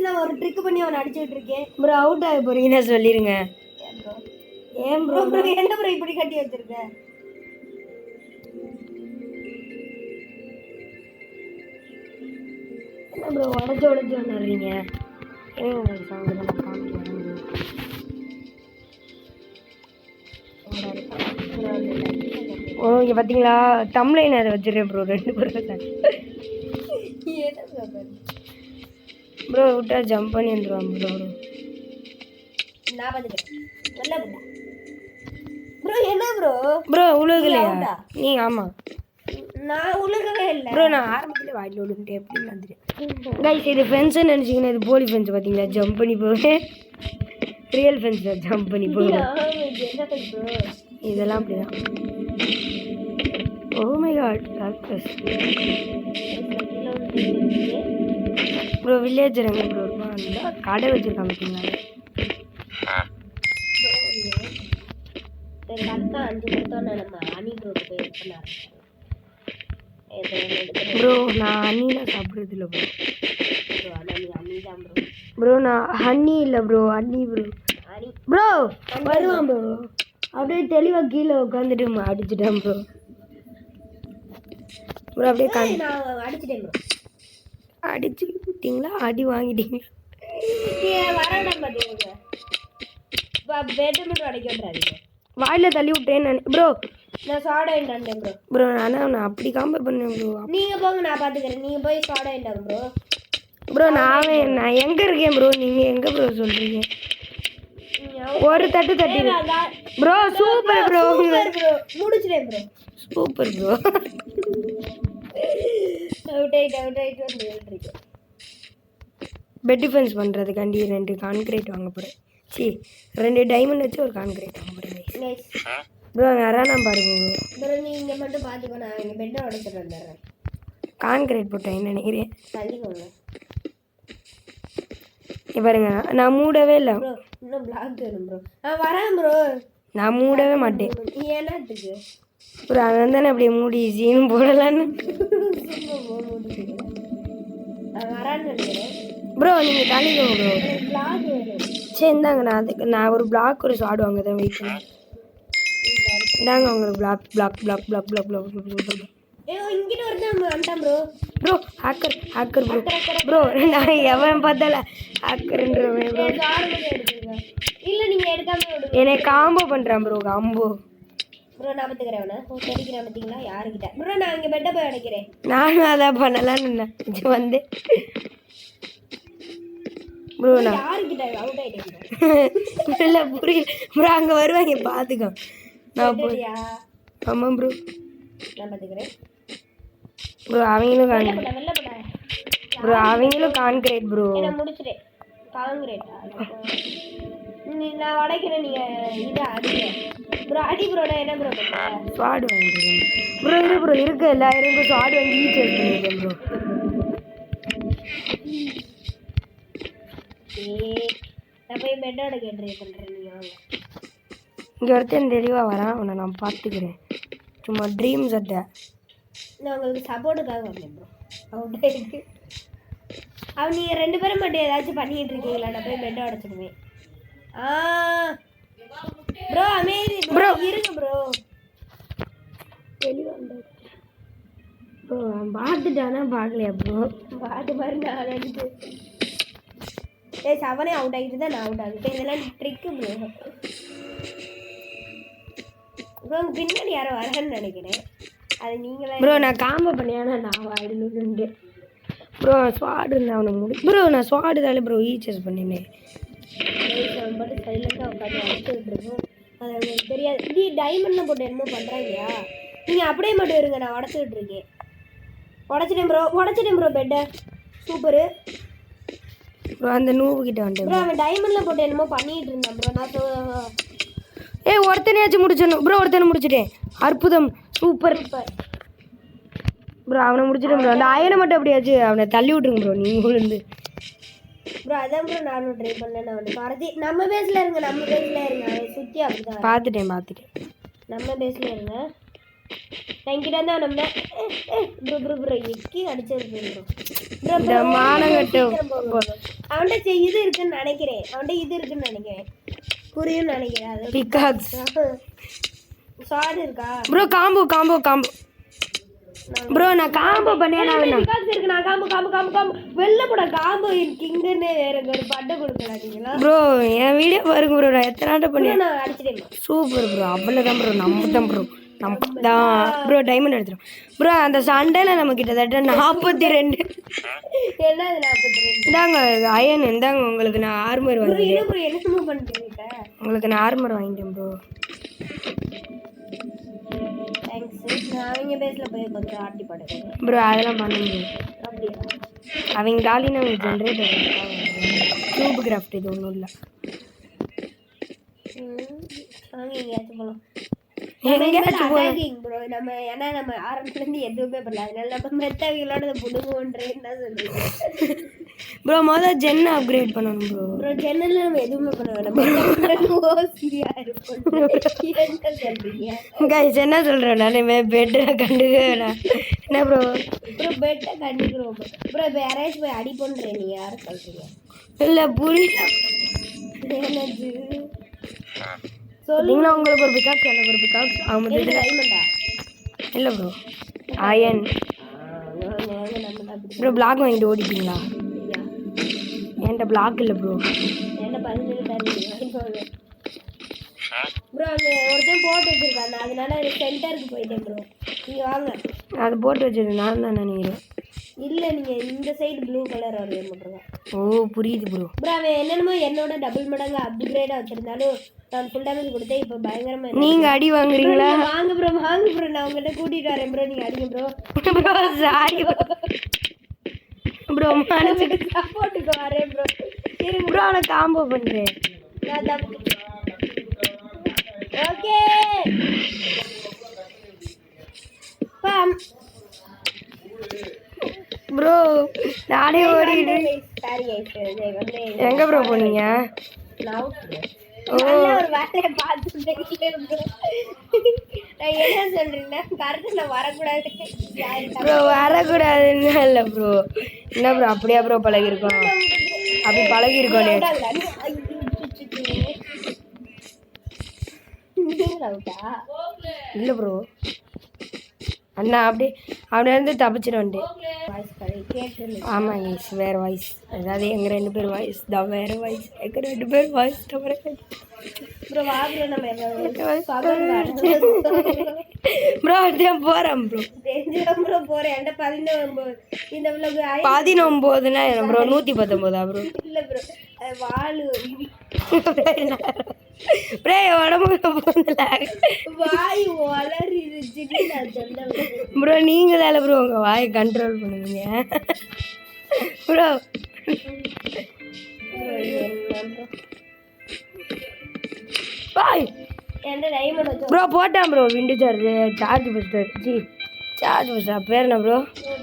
நான் ஒரு ட்ரிக் பண்ணி அவனை அடிச்சுட்டு இருக்கேன் ப்ரோ. அவுட் ஆக போறீங்கன்னா சொல்லிடுங்க. ஏன் ப்ரோ? என்ன ப்ரோ இப்படி கட்டி வச்சிருக்க? என்ன ப்ரோ உடச்சு வந்துடுறீங்க? ஏன் உங்களுக்கு சவுண்ட் தான் காமிக்கிறேன். ஓ இங்கே பார்த்தீங்களா தமிழ்லைன் அதை வச்சிருக்கேன் ப்ரோ. 2 பேரும் ப்ரோ விட்டா ஜம்ப் பண்ணி வந்துடுவான் ப்ரோ. நான் பார்த்துக்கிறேன். நல்ல ப்ரோ. என்ன ப்ரோ? ப்ரோ உலகலையா நீ? ஆமாம் நான் உலகவே இல்லை ப்ரோ. நான் ஆரம்பத்தில் வாயில் விழுந்துட்டேன் எப்படின்னு வந்துட்டேன் கைஸ். இது ஃபென்ஸுன்னு நினச்சிங்கன்னா இது போலி ஃபென்ஸ். பார்த்தீங்களா ஜம்ப் பண்ணி போவேன். ரியல் ஃபென்ஸில் ஜம்ப் பண்ணி போவேன். இதெல்லாம் அப்படிதான். Oh my god doctors bro. Villager எங்கே ப்ரோ இருப்பான்? அந்த கடை வச்சுருக்காங்க பார்த்தீங்களா? கரெக்டாக 5 கொடுத்தோன்னே நம்ம அணி ப்ரோக்கு போய் பண்ண ப்ரோ. நான் ஹனிலாம் சாப்பிட்றது இல்லை ப்ரோ. ஆனால் நீ அணி தான் ப்ரோ. ப்ரோ நான் ஹனி இல்லை ப்ரோ, அண்ணி ப்ரோ. அணி ப்ரோ வருவான் ப்ரோ. அப்படியே தெளிவாக கீழே உட்காந்துட்டு அடிச்சுட்டேன் ப்ரோ. ப்ரோ அப்படியே நான் அடிச்சிட்டேன் ப்ரோ. அடிச்சு விட்டீங்களா? அடி வாங்கிட்டீங்களா? வரேன் பார்த்தீங்க. பெட்டு மட்டும் அடைக்க விட்றாதீங்க. வாயில் தள்ளி விட்டேன்னு ப்ரோ. நான் சாடா இண்டாண்டேன் ப்ரோ. ப்ரோ நான் அப்படி காம்பேர் பண்ணேன் ப்ரோ. நீங்கள் போங்க, நான் பார்த்துக்கிறேன். நீங்கள் போய் சாடா இண்டாங்க ப்ரோ. ப்ரோ நான் எங்கே இருக்கேன் ப்ரோ? நீங்கள் எங்கே ப்ரோ சொல்கிறீங்க? ஒரு தட்டு தட்டி ப்ரோ. Super bro. ப்ரோ முடிச்சிட்டேன் ப்ரோ. Super bro. அவுட் ஆகிட்டு பெட் டிஃபென்ஸ் பண்ணுறதுக்காண்டி 2 கான்கிரீட் வாங்க போகிறேன். 2 டைமண்ட் வச்சு ஒரு கான்கிரீட் வாங்க போகிறேன் ப்ரோ. யாரானா பாருங்க ப்ரோ. நீங்கள் மட்டும் பார்த்துக்கோ, நான் எங்கள் பெட்டை உடைச்சிட்டு வந்துடுறேன். கான்கிரீட் போட்டேன்னு நினைக்கிறேன். தள்ளிக்கோங்க. பாருங்க நான் மூடவே இல்லை ப்ரோ. இன்னும் பிளாக் வேணும் ப்ரோ. வரேன் ப்ரோ. நான் மூடவே மாட்டேன். ஏன்னாத்துக்கு ப்ரோ? அவன் தானே அப்படியே மூடி சீனும் போடலான்னு வரான்னு நினைக்கிறேன் ப்ரோ. நீங்கள் தள்ளிக்கோங்க ப்ரோ. பிளாக் வேணும். சரி இந்தாங்க. நான் ஒரு பிளாக் ஒரு ஷார்ட் வாங்க தான் வெயிட் பண்ணேன். இந்தாங்க உங்களுக்கு பிளாக். இங்கிட்ட ஒருத்தன் வந்துட்டான் ப்ரோ. Bro hacker bro. நான் எவன் பார்த்தால ஹேக்கர்ன்றவன் ப்ரோ. இல்லை நீங்கள் எடுக்காம விடுங்க. என்னை காம்போ பண்ணுறான் ப்ரோ. Combo bro. நான் பார்த்துக்கிறேன். அவனை தெரிக்கிறேன் பார்த்தீங்களா யாருக்கிட்ட? ப்ரோ நான் இங்கே பெட்டை போய் அடைக்கிறேன். நானும் அதான் பண்ணலான்னு வந்து ப்ரோ. நான் யாருக்கிட்ட அவுட் ஆகிட்டேன் இல்லை புரியல ப்ரோ. அங்கே வருவாங்க பார்த்துக்கோ. நான் போய் ஆமாம் ப்ரோ. நான் பார்த்துக்கிறேன் ப்ரோ. அவங்களும் வெளில போட ப்ரோ. அவங்களும் கான்கிரீட் ப்ரோ. நான் முடிச்சிட்டேன். காங்கிரீட்டா? நான் உடைக்கிறேன், நீங்க இதை அடிங்க ப்ரோ. அடி ப்ரோ. நான் என்ன ப்ரோ பண்ணுறேன்? ஸ்வாடு வாங்கிருக்கேன் ப்ரோ. இரு ப்ரோ, இருக்கு எல்லா இருக்கும். ஸ்வாடு வாங்கி ஈச்சர் பண்ணியிருக்கேன் ப்ரோ. நான் போய் பெட்டோட ட்ரை பண்ணுறேன். நீங்கள் வாங்க. இங்கே ஒருத்தன் தெளிவாக வரான், அவனை நான் பார்த்துக்கிறேன். சும்மா ட்ரீம் சட்டை. நான் உங்களுக்கு சப்போர்ட்டுக்காக வந்தேன் ப்ரோ. அவுட் ஆயிருக்கு. அவன் நீங்கள் 2 பேரும் மட்டும் ஏதாச்சும் பண்ணிக்கிட்டு இருக்கீங்களா? நான் போய் பெட்டை உடச்சிடுவேன். ப்ரோ அமேரி ப்ரோ, இருங்க ப்ரோ. தெளிவாக ப்ரோ. பார்த்துட்டானா பார்க்கலையா ப்ரோ? பார்த்து மாதிரி நான் அடிச்சு அவனே அவுட் ஆகிட்டு தான் நான் அவுட் ஆகிட்டேன். இதெல்லாம் ட்ரிக்கு ப்ரோ. ப்ரோ பின்னாடி யாரோ வரேன்னு நினைக்கிறேன். அது நீங்களே ப்ரோ. நான் காம்போ பண்ணியானா நான் வாயிடுன்னு ப்ரோ. ஸ்வாடு இருந்தால் அவனை ப்ரோ. நான் ஸ்வாடு தானே ப்ரோ ஈச்சர்ஸ் பண்ணினேன். மட்டும் சைலண்டாக உட்காந்து அடிச்சுட்டு இருக்கோம். அது அவங்களுக்கு தெரியாது. இது டைமண்டில் போட்டு என்னமோ பண்ணுறாங்கயா. நீங்கள் அப்படியே மட்டும் இருங்க, நான் உடச்சிக்கிட்டு இருக்கேன். உடச்சிட்டேன் ப்ரோ பெட்டை. Super bro. அந்த நூவுக்கிட்ட வந்துட்டேன் ப்ரோ. அவன் டைமண்டில் போட்டு என்னமோ பண்ணிகிட்டு இருந்தான் ப்ரோ. நான் ஒருத்தனையாச்சும் முடிச்சிடணும் ப்ரோ. ஒருத்தனை முடிச்சிட்டேன். அற்புதம். Super bro. அவனை முடிச்சிட்டேன் ப்ரோ. அந்த அயனை மட்டும் அப்படியாச்சும் அவனை தள்ளி விட்ருங்க ப்ரோ. நீங்கள் விழுந்து ப்ரோ. அதான் ப்ரோ நானும் ட்ரை பண்ணேன். அவனை பரதி நம்ம பேஸில் இருங்க. அவன் சுற்றி அப்படிதான் பார்த்துட்டேன். நம்ம பேஸில் இருங்க. என்கிட்ட தான் நம்ம ப்ரோ எக்கி அடிச்சிருக்கேன் ப்ரோ. இந்த மானங்கட்டு அவன்கிட்ட இது இருக்குன்னு நினைக்கிறேன். புரியும் நினைக்கிறேன். அது பிகாக்ஸ் ஷார்ட் இருக்கா ப்ரோ? Combo bro. நான் காம்போ பண்ணேன். பிகாக்ஸ் இருக்கு. நான் காம்போ வெளில போட காம்போ கிங்குன்னு வேற ஒரு பட்டை கொடுக்கலாட்டீங்களா ப்ரோ? என் வீடியோ பாருங்க ப்ரோ. நான் எத்தனை நாட்டை பண்ணேன். நான் அடிச்சிட்டேன். Super bro. அவ்வளோதான் ப்ரோ. நம்ம தான் ப்ரோ டைமண்ட் எடுத்துரும் ப்ரோ. அந்த சண்டையில் நம்ம கிட்டத்தட்ட 42. என்ன 42? இந்தாங்க அயன். இந்தாங்க உங்களுக்கு நான் ஆர்மர் வாங்கிட்டேன். என்ன பண்ணுறீங்க? உங்களுக்கு நான் ஆர்மர் வாங்கிட்டேன் ப்ரோ. தேங்க்ஸ். நான் அவங்க பேஸில் போய் கொஞ்சம் ஆட்டி படுறேன் ப்ரோ. அதெல்லாம் பண்ண முடியாது. அப்படியா? அவங்க காலின்னு அவங்க ஜென்ரேட்டர் கியூப் கிராஃப்ட். இது ஒன்றும் இல்லை. வாங்க எங்கேயாச்சும் போகலாம். எங்கேயாச்சும் ப்ரோ. நம்ம ஆரம்பத்துலேருந்து எதுவுமே பண்ணல. அதனால நம்ம மெத்தவங்களோட புடுங்குவோன்றேன்னு தான் சொல்லுங்க ப்ரோ. முதல்ல ஜென்னை அப்கிரேட் பண்ணணும் ப்ரோ. ஜென்னில் நம்ம எதுவுமே பண்ண வேணாம். ஓசியாக இருக்கும். என்ன சொல்கிறீங்க கைஸ்? என்ன சொல்கிறேன் நான்? பெட்டை கண்டுக்க வேணாம். என்ன ப்ரோ? பெட்டை கண்டுக்கிறோம் ப்ரோ. இப்போ யாராச்சும் போய் அடி பண்ணுறேன். நீங்கள் யாரை சொல்கிறீங்க? இல்லை புரியல. என்னது சொல்லுங்களா? உங்களுக்கு ஒரு பிகாக்ஸ், எனக்கு ஒரு பிகாக்ஸ். அவங்க டைமண்டா? இல்லை ப்ரோ. Iron bro. பிளாக் வாங்கிட்டு ஓடிட்டீங்களா? என்கிட்ட பிளாக் இல்லை ப்ரோ. என்ன 17 ப்ரோ. அங்கே ஒருத்தன் போட்டு வச்சுருக்காங்க. அதனால சென்டருக்கு போயிட்டேன் ப்ரோ. நீங்கள் வாங்க. அது போட்டு வச்சது நான் தான் நினைக்கிறேன். இல்லை, நீங்கள் இந்த சைடு ப்ளூ கலர் ஒரு போட்டுருங்க. ஓ புரியுது ப்ரோ. ப்ரோ அவன் என்னென்னமோ என்னோட டபுள் மடங்கு அப்கிரேடாக வச்சுருந்தாலும் நான் ஃபுல் டேமேஜ் கொடுத்தேன். இப்போ பயங்கரமாக நீங்கள் அடி வாங்குறீங்களா? வாங்க ப்ரோ. நான் உங்கள்கிட்ட கூட்டிகிட்டு வரேன் ப்ரோ. நீங்கள் அடிங்க ப்ரோ. Bro sorry bro. மனசுக்கு சப்போர்ட்டுக்கு வரேன் ப்ரோ. இருங்க ப்ரோ. அவனை காம்போ பண்ணுறேன். Okay bro. நானே ஓடிட்டு. எங்கே ப்ரோ போனீங்க? ஒரு வேலையை பார்த்துட்டேன் ப்ரோ. நான் என்ன சொல்றேன்னா கரெக்டாக வரக்கூடாது ப்ரோ. வரக்கூடாதுன்னு இல்லை ப்ரோ. என்ன ப்ரோ அப்படியா ப்ரோ பழகிருக்கோம்? அப்படி பழகிருக்கோம். இல்லை ப்ரோ. அண்ணா அப்படி அவனிருந்து தப்பிச்சிட்டு வந்துட்டேன். ஆமாம் கைஸ். வேறு வாய்ஸ். அதாவது எங்கள் 2 பேர் வாய்ஸ் தான் வேறு வாய்ஸ். எங்கள் 2 பேர் வாய்ஸ் தவிர ப்ரோ அப்படியே போகிறேன் ப்ரோ. ப்ரோ போகிறேன். என்கிட்ட 19 இந்த 19னா ப்ரோ 119 ப்ரோ? இல்லை ப்ரோ. வாழு ப்ரே உடம்புல போகல. வாய் வளரிருச்சுன்னு நான் சொன்னேன் ப்ரோ. நீங்கள் தானே ப்ரோ உங்கள் வாயை கண்ட்ரோல் பண்ணுவீங்க ப்ரோ. பாய் என்கிட்ட டைமண்ட் வச்சு ப்ரோ போட்டான் ப்ரோ விண்டு சார்ஜ் பூஸ்டர் சார்ஜ் பூஸ்டர் பேர் என்ன ப்ரோ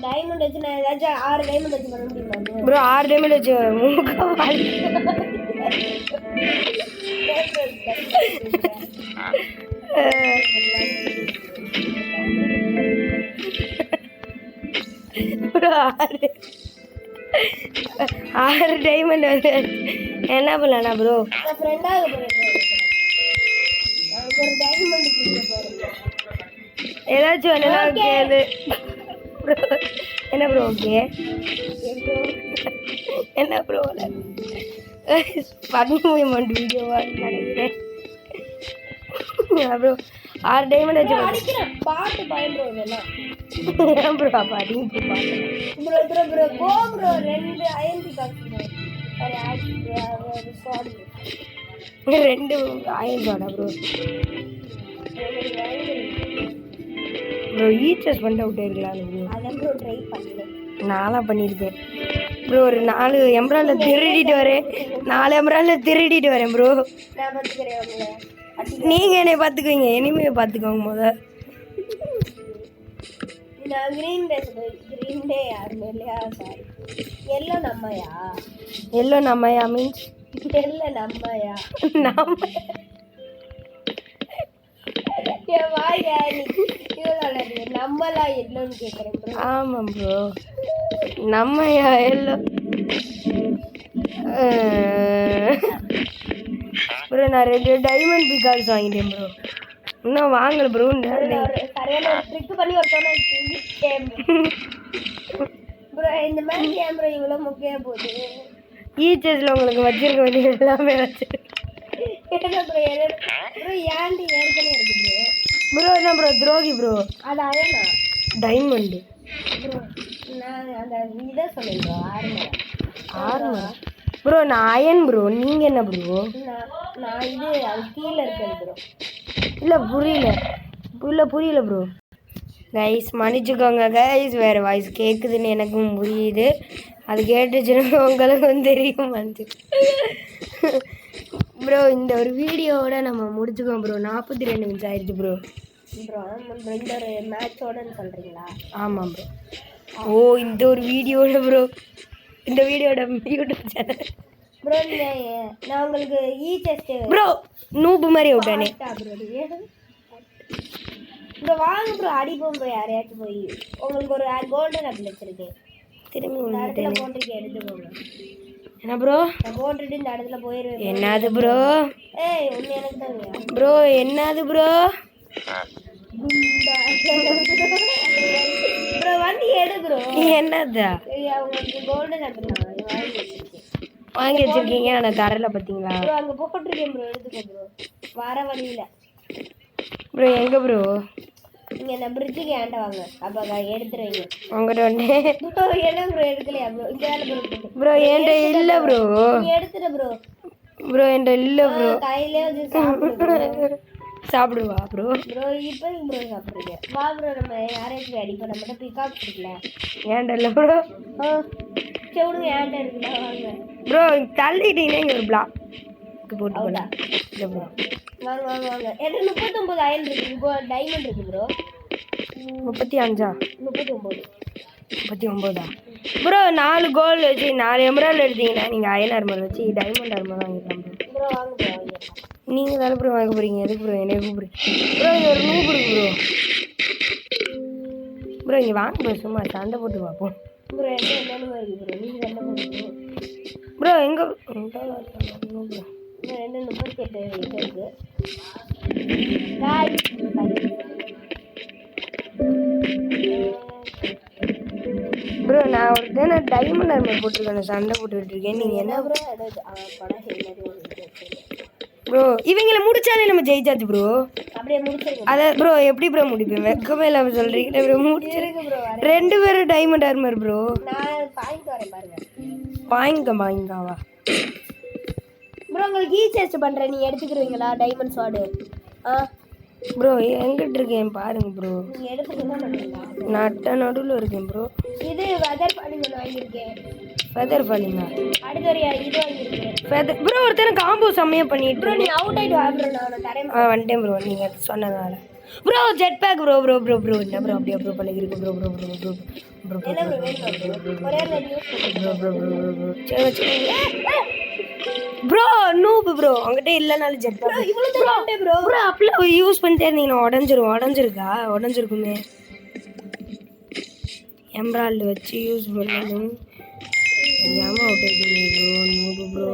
டைமண்ட் வச்சு நான் ஏதாச்சும் 6 டைமண்ட் வச்சு பண்ண முடியுமா ப்ரோ 6 டைமண்ட் வச்சு ப்ரோ 6 டைமண்ட் வந்து என்ன பண்ணலாம் ப்ரோ நான் ஃப்ரெண்டாக போகிறேன் ஒரு டைமண்ட் கொடுக்க போகிறேன் ஏதாச்சும் ஒன்றுனா கேளு ப்ரோ என்ன ப்ரோ ஓகே என்ன ப்ரோ பர்மனெண்ட் வீடியோவாக நினைக்கிறேன் ப்ரோ 6 டைமண்ட் வச்சு அடிக்கிறேன் பாட்டு பயன்படுவோம் இதெல்லாம் ஏன் ப்ரோ அப்போ அடிங்க பாட்டு ப்ரோ ப்ரோ ப்ரோ கோ ப்ரோ 2 ஐஎம்பி காசு சரி சாரி 2 ஆயிரம் ப்ரோ ப்ரோ ஈச்சஸ் பண்ணிட்டு விட்டே இருக்கலாம் ப்ரோ அதான் ப்ரோ ட்ரை பண்ணல நான்லாம் பண்ணியிருக்கேன் ப்ரோ ஒரு 4 எம்ப்ராய்டில் திருடிட்டு வரேன் 4 எம்ப்ராய்டில் திருடிட்டு வரேன் ப்ரோ நான் பார்த்துக்கிறேன் உங்களை நீங்கள் என்னை பார்த்துக்குவீங்க இனிமே பார்த்துக்கோங்க முத நான் க்ரீன் டே யாருமே இல்லையா சாரி எல்லோ நம்மயா எல்லோ நம்மயா மீன்ஸ் எல்ல நம்மயா நம்ம என் வாயா இவ்வளோ நம்மளா எல்லோன்னு கேட்குறேன் ப்ரோ ஆமாம் ப்ரோ நம்மயா எல்லோ ப்ரோ நான் 2 டைமண்ட் பிகாஸ் வாங்கிட்டேன் ப்ரோ இன்னும் வாங்கல ப்ரோ சரியான ட்ரிக் பண்ணி ஒருத்தவன ப்ரோ இந்த மாதிரி ஏன் ப்ரோ இவ்வளோ முக்கிய போகுது ஈச்சஸில் உங்களுக்கு வச்சிருக்க வேண்டிய எல்லாமே வச்சிருக்கேன் என்ன ப்ரோ ப்ரோ ஏன்டி ஏற்கனவே இருக்கு ப்ரோ ப்ரோ என்ன ப்ரோ துரோகி ப்ரோ அது அயனா டைமண்டு ப்ரோ நான் அந்த இதை சொன்னேன் ப்ரோ ஆர்மர் ப்ரோ நான் அயன் ப்ரோ நீங்கள் என்ன ப்ரோ நான் இது அது கீழே இருக்கிறது ப்ரோ இல்லை புரியல ப்ரோ கைஸ் மன்னிச்சுக்கோங்க கைஸ் வேறு வாய்ஸ் கேட்குதுன்னு எனக்கும் புரியுது அது கேட்டுச்சுன்னா உங்களுக்கும் தெரியும் மன்னிச்சு ப்ரோ இந்த ஒரு வீடியோவோட நம்ம முடிச்சுக்கோம் ப்ரோ 42 நிமிஷம் ஆயிடுச்சு ப்ரோ ப்ரோ இந்த ஒரு மேட்சோடன்னு சொல்கிறீங்களா ஆமாம் ப்ரோ ஓ இந்த ஒரு வீடியோட ப்ரோ இந்த வீடியோட யூடியூப் சேனல் ப்ரோ நான் உங்களுக்கு டெஸ்ட் ப்ரோ நூபு மாதிரி விட்டானே ப்ரோ வாங்க ப்ரோ அடிப்போம் ப்ரோ யாரையாச்சும் போய் உங்களுக்கு ஒரு கோல்டன் ஆப்பிள் வச்சுருக்கேன் திரும்பி இந்த இடத்துல போட்டிருக்கேன் எடுத்துக்கோங்க என்ன ப்ரோ நான் போட்டுட்டு இந்த இடத்துல போயிடுவேன் என்னது ப்ரோ ஏய் ஒன்று எனக்கு தான் ப்ரோ என்னது ப்ரோ ப்ரோ வண்டி எடு ப்ரோ என்னதா அவங்களுக்கு கோல்டன் ஆப்பிள் நான் வாங்கி வச்சிருக்கேன் வாங்கி வச்சிருக்கீங்க ஆனால் தரல பார்த்தீங்களா ப்ரோ அங்கே போட்டிருக்கேன் ப்ரோ எடுத்துக்கோ ப்ரோ வர வழியில் ப்ரோ எங்கே ப்ரோ நீங்கள் இந்த பிரிட்ஜுக்கு ஏன்ட்ட வாங்க அப்போ எடுத்துருவீங்க உங்கள்கிட்ட ஒன்று ப்ரோ என்ன ப்ரோ எடுக்கலையா ப்ரோ இங்கே தானே ப்ரோ ப்ரோ என்கிட்ட இல்லை ப்ரோ நீ எடுத்துட ப்ரோ ப்ரோ என்கிட்ட இல்லை ப்ரோ கையிலே வச்சு சாப்பிடு சாப்பிடுவா ப்ரோ ப்ரோ இப்போ ப்ரோ சாப்பிட்றீங்க வா ப்ரோ நம்ம யாரையாச்சும் அடிப்போம் நம்மகிட்ட பிகாக் இருக்குல்ல ஏன்ட்ட இல்லை ப்ரோ சரி விடுங்க ஏன்ட்ட இருக்குல்ல வாங்க ப்ரோ தள்ளிட்டீங்கன்னா இங்கே ஒரு பிளாக் போட்டு போடலாம் இல்லை ப்ரோ வாங்க வாங்க வாங்க எனக்கு 39 அயன் இருக்கு இப்போ டைமண்ட் இருக்கு ப்ரோ 35 39 39 ப்ரோ 4 கோல் வச்சு 4 எமரால்டு எடுத்தீங்கன்னா நீங்கள் அயன் ஆர்மர் வச்சு டைமண்ட் ஆர்மர் வாங்கிடலாம் ப்ரோ ப்ரோ வாங்க ப்ரோ வாங்கிடலாம் நீங்கள் தானே ப்ரோ வாங்க போகிறீங்க எதுக்கு ப்ரோ என்னை கூப்பிடுங்க ப்ரோ இங்கே ஒரு நூறு ப்ரோ ப்ரோ இங்கே வாங்க ப்ரோ சும்மா சண்டை போட்டு பார்ப்போம் ப்ரோ என்ன என்னன்னு இருக்கு ப்ரோ நீங்கள் சண்டை போடுங்க ப்ரோ எங்கே ப்ரோ ரெண்டு 38 இருக்கு காய் ப்ரோ நான் ஒரு தானே டைமண்ட் ஆர்மர் போட்டிருக்கேன் சண்டை போட்டுக்கிட்டு இருக்கேன் நீங்கள் என்ன ப்ரோ படம் ப்ரோ இவங்கள முடிச்சாலே நம்ம ஜெயிச்சாச்சு ப்ரோ அப்படியே முடிச்சிருங்க அதை ப்ரோ எப்படி ப்ரோ முடிப்பேன் வெக்கமே இல்லாமல் சொல்கிறீங்களே ப்ரோ முடிச்சிருக்கு ப்ரோ 2 பேரும் டைமண்ட் ஆர்மர் ப்ரோ நான் பாயிண்ட் வரேன் பாருங்க வாங்கிக்காவா ப்ரோ உங்களுக்கு டெஸ்ட் பண்ணுறேன் நீங்கள் எடுத்துக்கிறீங்களா டைமண்ட் ஸ்வார்டு ப்ரோ எங்கிட்ட இருக்கேன் பாருங்க ப்ரோ நீங்கள் எடுத்துக்கலாம் பண்ணுறீங்களா நட்ட நடுவில் இருக்கேன் ப்ரோ இது வெதர் பண்ணி வாங்கியிருக்கேன் ஃபெதர் ஃபாலிங்கா அடுத்த ஒரு இது வாங்கியிருக்கேன் ஃபெதர் ப்ரோ ஒருத்தர் காம்போ செம்மையாக பண்ணிட்டு ப்ரோ நீ அவுட் ஆகிட்டு வா ப்ரோ நான் உனக்கு தரேன் வந்துட்டேன் ப்ரோ நீங்கள் சொன்னதால bro jet pack bro bro bro bro என்ன ப்ரோ அப்படியே ப்ரோ பழகி இருக்கு bro bro bro bro bro என்ன ப்ரோ வேணும் ஒரே ஒரு use bro bro bro bro சரி வச்சு ப்ரோ நூப் ப்ரோ உங்ககிட்ட இல்லைனாலும் ஜெட் பேக் இவ்வளோ தரேன் ப்ரோ ப்ரோ அப்படியே யூஸ் பண்ணிட்டே இருந்தீங்கன்னா உடஞ்சிருக்கா உடஞ்சிருக்குமே எம்ப்ராய்டு வச்சு யூஸ் பண்ணணும் தெரியாமல் அவுட் ஆகிட்டீங்க ப்ரோ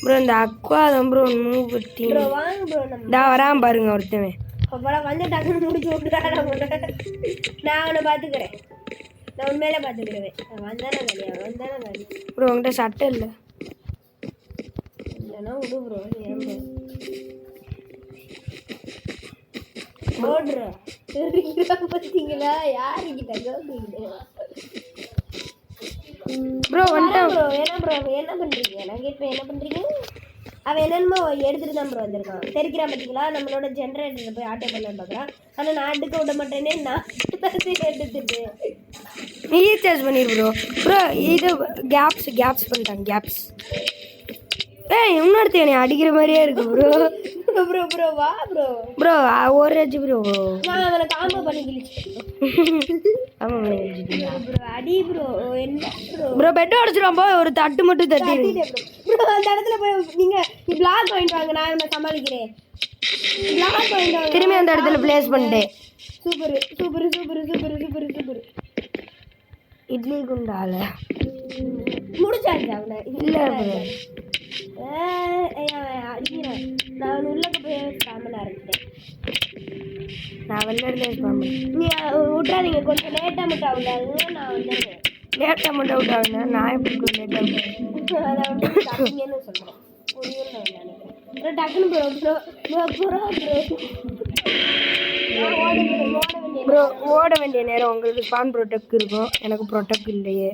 ப்ரோ இந்த அக்வா தான் ப்ரோ நூப் டீம் ப்ரோ வாங்க ப்ரோ நம்ம நான் வராம பாருங்க ஒருத்தவன் அப்போலாம் வந்து டக்குன்னு முடிச்சு விட்டுறாடா நான் அவனை பார்த்துக்கிறேன் நான் உண்மையிலே பார்த்துக்கிறேன் வந்தானே காலி ப்ரோ உங்கள்கிட்ட சட்டை இல்லை இல்லைன்னா விடு ப்ரோ ஏன் ஓடுற பார்த்தீங்களா யாருக்கிட்ட ப்ரோ வந்துட்டா ப்ரோ என்ன பண்ணுறீங்க நான் கேட்பேன் என்ன பண்ணுறீங்க அவன் என்னென்னமோ எடுத்துகிட்டு தான் ப்ரோ வந்திருக்கான் தெரிக்கிறான் பார்த்தீங்களா நம்மளோட ஜென்ரேட்டரில் போய் ஆட்டோ பண்ணலான்னு பார்க்குறான் ஆனால் நான் எடுக்க விட மாட்டேனே நான் எடுத்துட்டு ரீசார்ஜ் பண்ணிடு ப்ரோ ப்ரோ இது கேப்ஸ் பண்ணிட்டாங்க கேப்ஸ் ஏய் இன்னொருத்த என்னை அடிக்கிற மாதிரியே இருக்கு ப்ரோ ப்ரோ வா ப்ரோ ஒரு ஏஜ் ப்ரோ நான் அவனை காம்போ பண்ணி கிழிச்சிட்டேன் ஆமாம் ப்ரோ அடி ப்ரோ என்ன ப்ரோ பெட் உடச்சிடும் போய் ஒரு தட்டு மட்டும் தட்டி ப்ரோ அந்த இடத்துல போய் நீங்கள் பிளாக் வாங்கிட்டு வாங்க நான் என்ன சமாளிக்கிறேன் பிளாக் வாங்கிட்டு வாங்க திரும்பி அந்த இடத்துல பிளேஸ் பண்ணிட்டேன் சூப்பர் இட்லி குண்டால முடிச்சாச்சு அவனை இல்லை அடிக்கிறேன் நான் உள்ளக்கு போய் காமனாக இருந்துட்டேன் நான் வெளில பண்ணேன் நீ விட்றாதீங்க கொஞ்சம் லேட்டாக மட்டும் அவுட்டாங்க நான் வந்துடுவேன் லேட்டாக மட்டும் அவுட் ஆகுங்க நான் எப்படி லேட்டாக அதை வந்து தப்பிங்கன்னு சொல்கிறேன் புரியல நினைக்கிறேன் டக்குன்னு ப்ரோ ஓட வேண்டிய நேரம் உங்களுக்கு ஸ்பான் ப்ரொடெக்ட் இருக்கும் எனக்கு ப்ரொடெக்ட் இல்லையே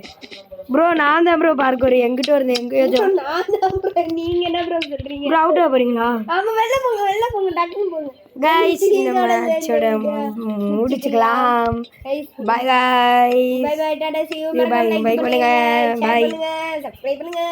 ப்ரோ நான் தான் ப்ரோ பார்க்க வரேன் எங்கிட்ட வருது எங்கேயோ நான் தான் ப்ரோ நீங்கள் என்ன ப்ரோ சொல்கிறீங்க ப்ரோ அவுட்டாக போகிறீங்களா ஆமாம் வெளில போங்க டக்குன்னு போங்க கைஸ் நம்ம மேட்சோட முடிச்சுக்கலாம் bye bye Tata see you Bye, bye, like bye, பண்ணுங்க bye. share பண்ணுங்க subscribe பண்ணுங்க